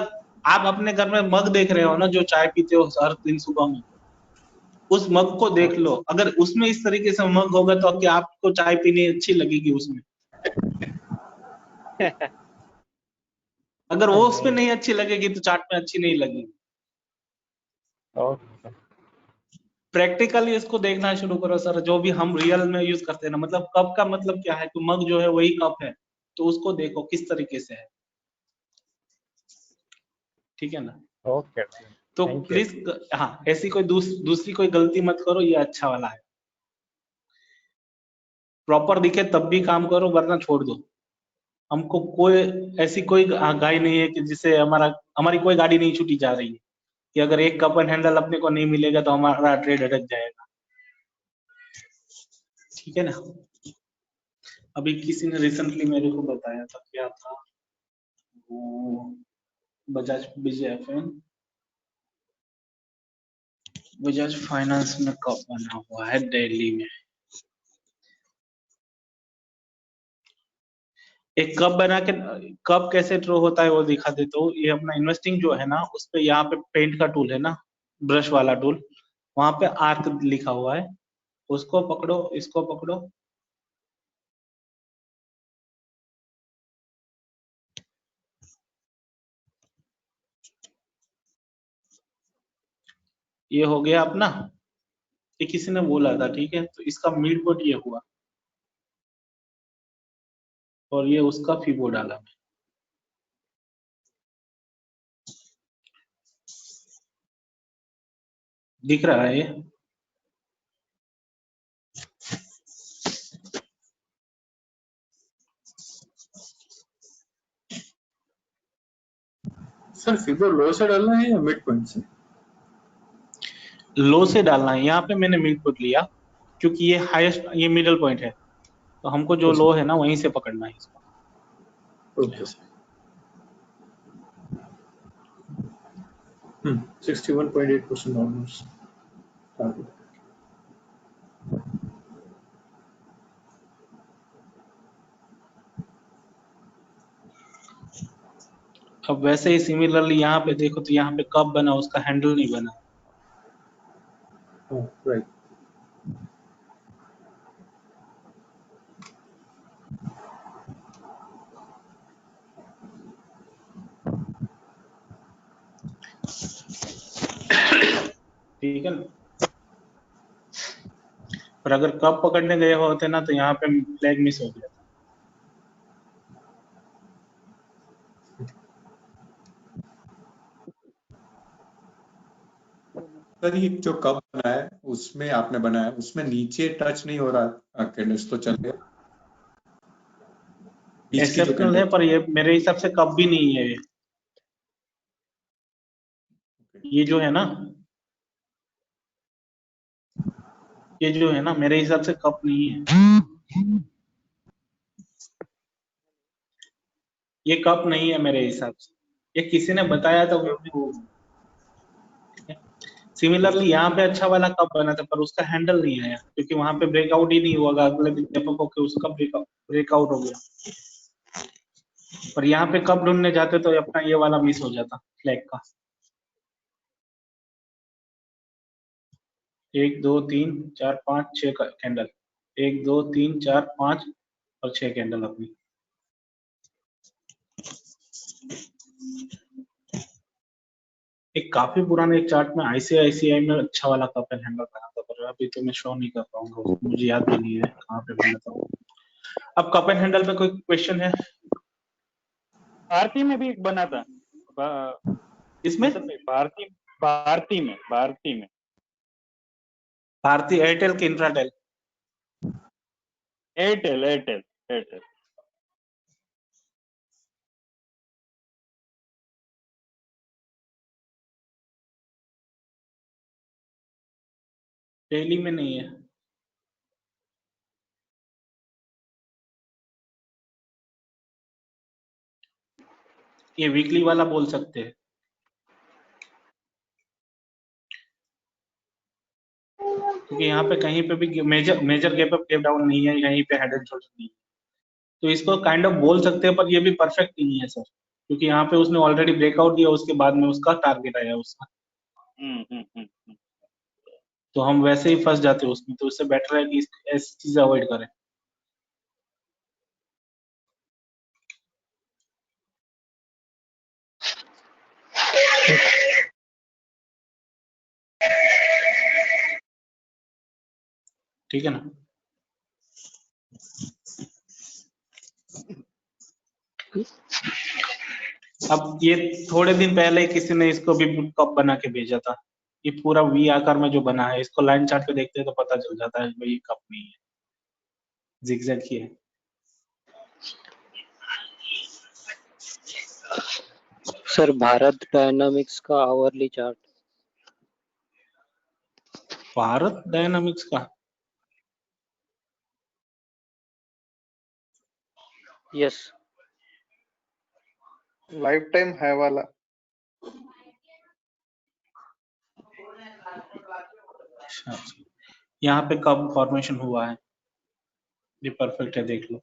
आप अपने घर में मग देख रहे हो ना, जो चाय पीते हो हर दिन सुबह में, उस मग को देख लो। अगर उसमें इस तरीके से मग होगा तो क्या आपको चाय पीनी अच्छी लगेगी उसमें? अगर वो उसमें नहीं अच्छी लगेगी तो चाट में अच्छी नहीं लगेगी। प्रैक्टिकली इसको देखना शुरू करो सर, जो भी हम रियल में यूज करते हैं ना। मतलब कप का मतलब क्या है, तो मग जो है वही कप है, तो उसको देखो किस तरीके से है, ठीक है ना। ओके तो प्लीज हाँ, ऐसी कोई दूसरी कोई गलती मत करो, ये अच्छा वाला है। प्रॉपर दिखे तब भी काम करो, वरना छोड़ दो। हमको कोई ऐसी कोई गाय नहीं है कि जिससे हमारी कोई गाड़ी नहीं छूटी जा रही है कि अगर एक कप एंड हैंडल अपने को नहीं मिलेगा तो हमारा ट्रेड अटक जाएगा। ठीक है ना। अभी किसी ने रिसेंटली मेरे को बताया था, क्या था वो, बजाज बजाज फाइनेंस में कब बना हुआ है दिल्ली में, एक कप बना के, कप कैसे ड्रॉ होता है वो दिखा देता हूँ। ये अपना इन्वेस्टिंग जो है ना, उस पे यहाँ पे पेंट का टूल है ना, ब्रश वाला टूल, वहां पे आर्क लिखा हुआ है, उसको पकड़ो, इसको पकड़ो, ये हो गया अपना। ये किसी ने बोला था, ठीक है, तो इसका मिड पॉइंट ये हुआ और ये उसका फीबो डाला मैं। दिख रहा है ये? सर फिगर लो से डालना है या मिड पॉइंट से? लो से डालना है। यहाँ पे मैंने मिड पॉइंट लिया क्योंकि ये हाईएस्ट, ये मिडल पॉइंट है, तो हमको जो लो है ना वहीं से पकड़ना है इसको। Okay sir. 61.8% ऑलमोस्ट। अब वैसे ही सिमिलरली यहाँ पे देखो तो यहाँ पे कब बना, उसका हैंडल नहीं बना। राइट। ठीक है ना। पर अगर कप पकड़ने गए होते ना तो यहाँ पे फ्लैग मिस हो गया। सर ये जो कप बना है उसमें आपने बनाया, उसमें नीचे टच नहीं हो रहा कैंडल्स तो चल गया। एक्सेप्शनल है, पर ये मेरे हिसाब से कप भी नहीं है। ये जो है ना, ये जो है ना, मेरे हिसाब से कप नहीं है। ये कप नहीं है मेरे हिसाब से, ये किसी ने बताया था वो। सिमिलरली यहाँ पे अच्छा वाला कप बना था पर उसका हैंडल नहीं आया क्योंकि वहां पे ब्रेकआउट ही नहीं हुआ, अगले दिन होके उसका ब्रेकआउट हो गया। पर यहाँ पे कप ढूंढने जाते तो अपना ये वाला मिस हो जाता फ्लैग का। 1 2 3 4 5 6 कैंडल, 1 2 3 4 5 और 6 कैंडल अपनी। एक काफी पुराने एक चार्ट में आईसीआईसीआई में अच्छा वाला कप एंड हैंडल बना था, पर अभी तो मैं शो नहीं कर पाऊंगा, मुझे याद भी नहीं है कहाँ पे बना था। अब कप एंड हैंडल में कोई क्वेश्चन है? भारती में भी एक बना था। इसमें भारती में भारती एयरटेल की इंफ्राटेल? एयरटेल। डेली में नहीं है। ये वीकली वाला बोल सकते हैं। क्योंकि यहाँ पे कहीं पे भी major gap up gap down नहीं है, यहीं पे हेड एंड शोल्डर नहीं है, तो इसको काइंड ऑफ बोल सकते हैं, पर ये भी परफेक्ट नहीं है सर, क्योंकि यहाँ पे उसने ऑलरेडी ब्रेकआउट दिया, उसके बाद में उसका टारगेट आया उसका। तो हम वैसे ही फंस जाते हैं उसमें, तो उससे बेटर है कि ऐसी चीजें अवॉइड करें। ठीक है ना। अब ये थोड़े दिन पहले किसी ने इसको भी कप बना के भेजा था, ये पूरा वी आकार में जो बना है, इसको लाइन चार्ट पे देखते हैं तो पता चल जाता है भाई ये कप नहीं है, जिगजैग ही है। सर भारत डायनामिक्स का आवरली चार्ट। भारत डायनामिक्स का यस लाइफ टाइम है वाला। अच्छा, यहाँ पे कब फॉर्मेशन हुआ है, ये परफेक्ट है, देख लो।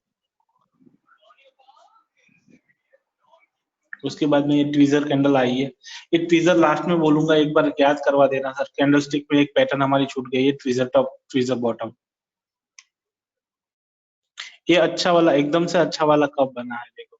उसके बाद में ये ट्वीजर कैंडल आई है। ये ट्वीजर लास्ट में बोलूंगा, एक बार याद करवा देना सर। कैंडल स्टिक में एक पैटर्न हमारी छूट गई है, ट्वीजर टॉप ट्वीजर बॉटम। ये अच्छा वाला, एकदम से अच्छा वाला कब बना है, देखो।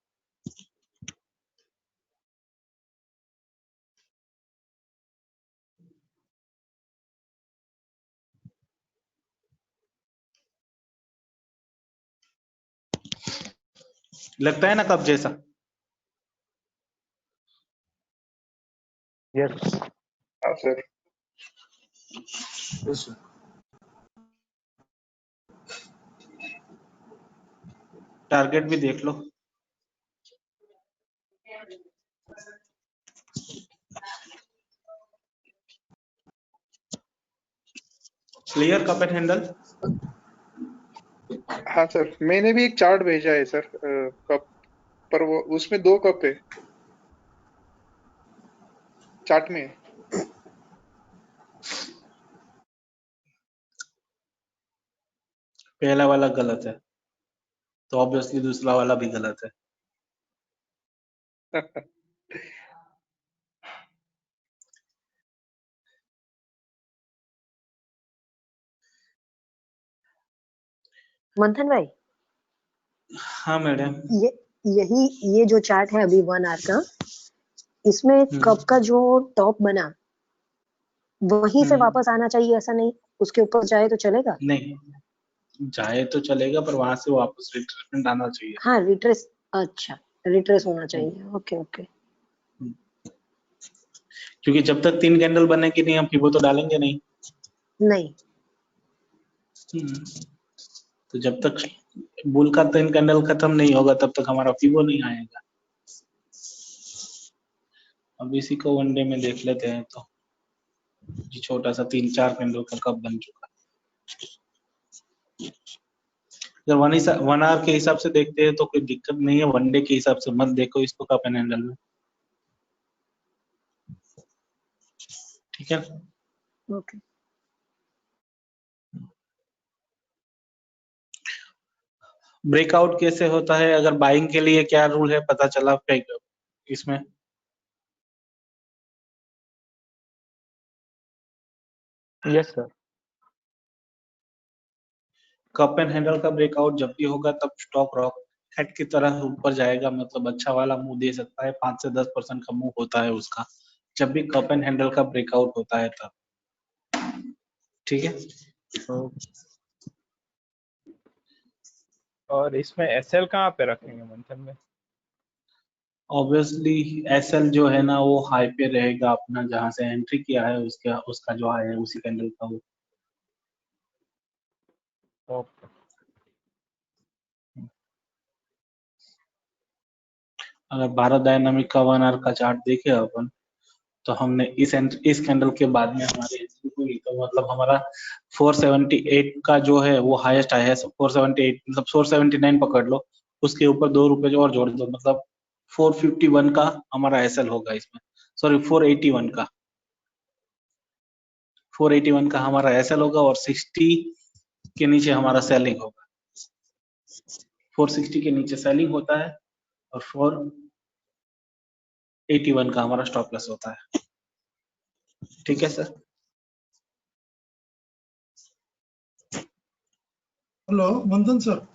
लगता है ना कब जैसा? यस हाँ सर। टारगेट भी देख लो। Clear cup and handle? हाँ सर, मैंने भी एक चार्ट भेजा है सर कप पर, वो उसमें 2 कप है चार्ट में। पहला वाला गलत है तो ऑब्वियसली दूसरा वाला भी गलत है। मंथन भाई, हाँ मैडम। ये जो चार्ट है अभी 1 आवर का, इसमें कप का जो टॉप बना वहीं से वापस आना चाहिए, ऐसा नहीं उसके ऊपर जाए तो चलेगा? नहीं, जाए तो चलेगा पर वहां से वापस रिट्रेसमेंट आना चाहिए। हाँ रिट्रेस, अच्छा रिट्रेस होना चाहिए। Okay okay. क्योंकि जब तक 3 कैंडल बनेगी नहीं, हम फिबो तो डालेंगे नहीं। नहीं। तो जब तक बुल का 3 कैंडल खत्म नहीं होगा तब तक हमारा फिबो नहीं आएगा। अब इसी को वनडे में देख लेते हैं। तो ये छोटा सा 3-4 कैंडल का कप बन चुका है। अगर 1 आवर के हिसाब से देखते हैं तो कोई दिक्कत नहीं है, वनडे के हिसाब से मत देखो इसको कप एंड हैंडल में, ठीक है? ओके। ब्रेकआउट कैसे होता है, अगर बाइंग के लिए क्या रूल है पता चला इसमें? Yes sir. Cup and handle का ब्रेकआउट जब भी होगा तब स्टॉक रॉकेट की तरह ऊपर जाएगा, मतलब अच्छा वाला मूव दे सकता है। 5 से 10% का मूव होता है उसका, जब भी कप एंड हैंडल का ब्रेकआउट होता है तब, ठीक है? और इसमें एसएल कहाँ पे रखेंगे मंथन में? ऑब्वियसली एसएल जो है ना वो हाई पे रहेगा अपना, जहां से एंट्री किया है उसका जो हाई है उसी कैंडल का वो। अगर भारत डायनामिक का 1 आवर का चार्ट देखे अपन, तो हमने इस कैंडल के बाद में हमारी एंट्री हुई, तो मतलब हमारा 478 का जो है वो हाईएस्ट हाई है। 478 मतलब 479 पकड़ लो, उसके ऊपर 2 रुपए जो और जोड़ दो, मतलब 451 का हमारा एसएल होगा इसमें। सॉरी 481 का 481 का हमारा एसएल होगा और 60 के नीचे हमारा सेलिंग होगा। 460 के नीचे सेलिंग होता है और 481 का हमारा स्टॉप लॉस होता है, ठीक है सर? हेलो मंथन सर।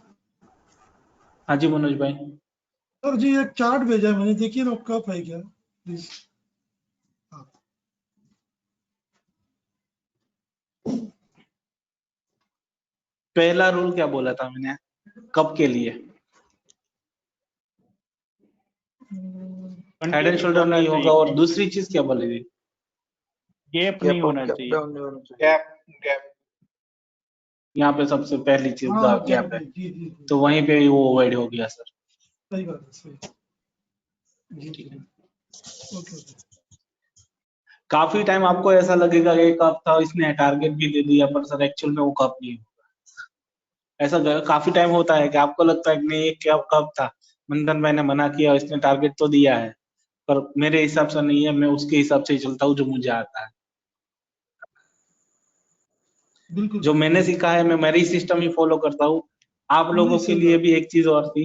हाँ जी मनोज भाई। सर जी एक चार्ट भेजा है मैंने, देखिए ना कब है क्या प्लीज। पहला रूल क्या बोला था मैंने कब के लिए? हेड एंड शोल्डर नहीं होगा, और दूसरी चीज क्या बोली थी? गैप नहीं होना चाहिए। गैप यहाँ पे सबसे पहली चीज गैप है, जी जी तो वहीं पे वो अवॉइड हो गया सर। सही बात है, सही जी। Okay okay. काफी टाइम आपको ऐसा लगेगा कि कप था, इसने टारगेट भी दे दिया, पर सर एक्चुअल में वो कप नहीं होगा। ऐसा काफी टाइम होता है कि आपको लगता है कि नहीं ये क्या कप था, मंथन भाई ने मना किया, इसने टारगेट तो दिया है पर मेरे हिसाब से नहीं है, मैं उसके हिसाब से ही चलता हूँ जो मुझे आता है। बिल्कुल जो मैंने सीखा है मैं मेरी सिस्टम ही फॉलो करता हूँ। आप नहीं, लोगों नहीं, के सही लिए बात भी एक चीज और थी,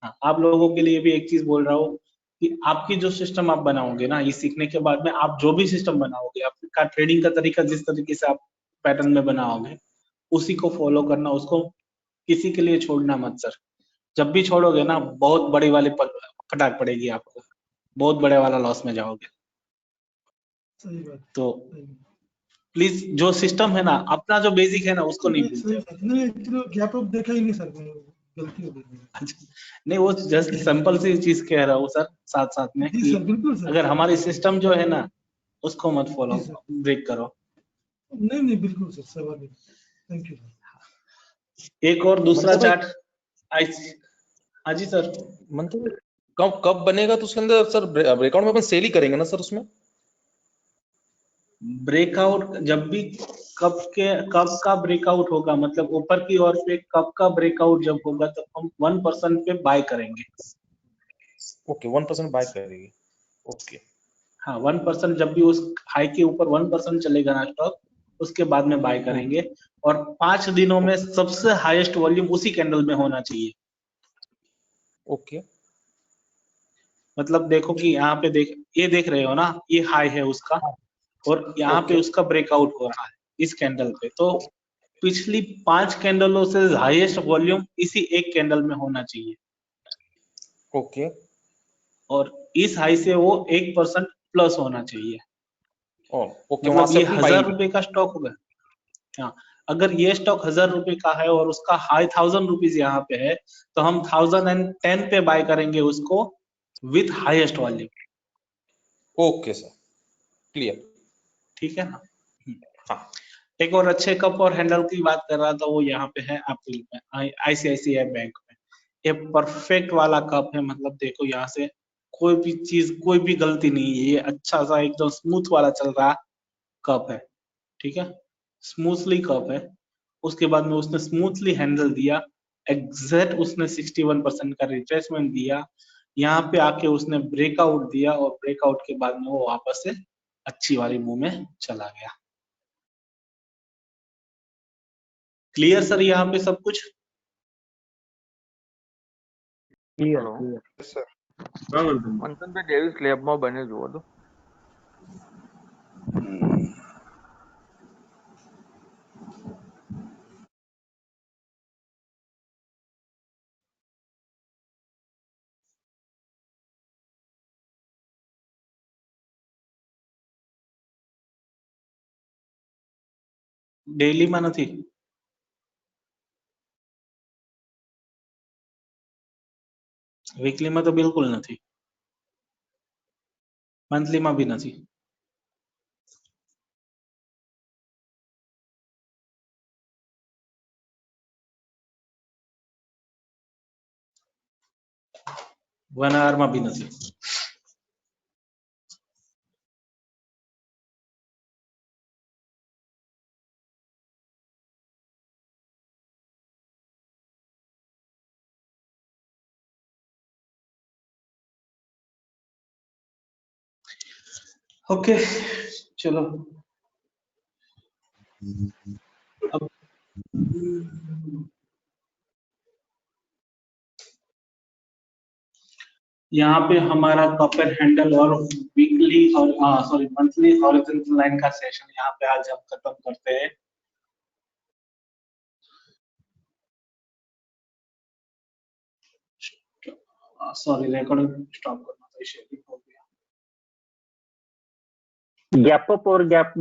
हाँ, आप लोगों के लिए भी एक चीज बोल रहा हूँ कि आपकी जो सिस्टम आप बनाओगे ना, ये सीखने के बाद में आप जो भी सिस्टम बनाओगे, आपका ट्रेडिंग का तरीका जिस तरीके से आप पैटर्न में बनाओगे उसी को फॉलो करना, उसको किसी के लिए छोड़ना मत सर। जब भी छोड़ोगे ना बहुत बड़ी वाली फटाक पड़ेगी आपको, बहुत बड़े वाला लॉस में जाओगे। सही बात तो सही बात। प्लीज जो सिस्टम है ना, अपना जो बेसिक है ना उसको नहीं नहीं, भूलते। सही बात। नहीं, एक्चुअली गैप अप देखा ही नहीं सर, मैं गलती हो गई मेरी। नहीं, वो जस्ट सिंपल सी चीज कह रहा हूँ सर साथ साथ में जी कि सर, बिल्कुल सर। अगर हमारी सिस्टम जो है ना उसको मत फॉलो जी सर। ब्रेक करो। नहीं नहीं, बिल्कुल सर, सवाल नहीं। Thank you sir. एक और दूसरा मंथन भाई, चार्ट हाँ जी सर। मंथन भाई, कब कब बनेगा तो उसके अंदर सर ब्रेकआउट में अपन सेल ही करेंगे ना सर उसमें? ब्रेकआउट जब भी कब का ब्रेकआउट होगा, मतलब ऊपर की ओर पे कब का ब्रेकआउट जब होगा तब हम 1% पे बाय करेंगे। ओके, 1% बाय करेगी। ओके, हाँ 1% जब भी उस हाई के ऊपर 1% चलेगा ना स्टॉक, उसके बाद में बाय करेंगे। और 5 दिनों में सबसे हाईएस्ट वॉल्यूम उसी कैंडल में होना चाहिए। ओके, मतलब देखो कि यहाँ पे ये देख रहे हो ना, ये हाई है उसका और यहाँ पे ओके, उसका ब्रेकआउट हो रहा है इस कैंडल पे। तो पिछली 5 कैंडलों से हाईएस्ट वॉल्यूम इसी एक कैंडल में होना चाहिए। ओके, और इस हाई से वो 1% प्लस होना चाहिए। ओके, वहां मतलब से ये अपन 1000 बाई। रुपए का स्टॉक होगा। हाँ, अगर ये स्टॉक 1000 रुपए का है और उसका हाई 1000 रुपीज यहाँ पे है, तो हम 1010 पे बाय करेंगे उसको with highest volume. Okay sir, clear. ठीक है ना। हाँ, एक और अच्छे कप और हैंडल की बात कर रहा था, वो यहाँ पे है एप्रिल में आईसीआईसीआई बैंक में। ये परफेक्ट वाला कप है, मतलब देखो यहाँ से कोई भी चीज कोई भी गलती नहीं है, ये अच्छा सा एकदम स्मूथ वाला चल रहा कप है। ठीक है, स्मूथली कप है। उसके बाद में उसने स्मूथली हैंडल दिया, एग्जैक्ट उसने 61% का रिट्रेसमेंट दिया। यहाँ पे आके उसने ब्रेकआउट दिया और ब्रेकआउट के बाद में वो वापस से अच्छी वाली मूव में चला गया। क्लियर सर यहाँ पे सब कुछ? Clear hello clear. सर मंथन भाई डेविस स्लैब में बने जुओ तो डेली में નથી, वीकली में तो बिल्कुल નથી, मंथली में भी નથી। वन आवर में भी નથી। ओके चलो अब यहाँ पे हमारा कपर हैंडल और वीकली और सॉरी मंथली हॉरिजॉन्टल लाइन का सेशन यहाँ पे आज हम खत्म करते हैं। सॉरी रिकॉर्डिंग स्टॉप करना था, शेयरिंग हो गया। गैप अप और गैप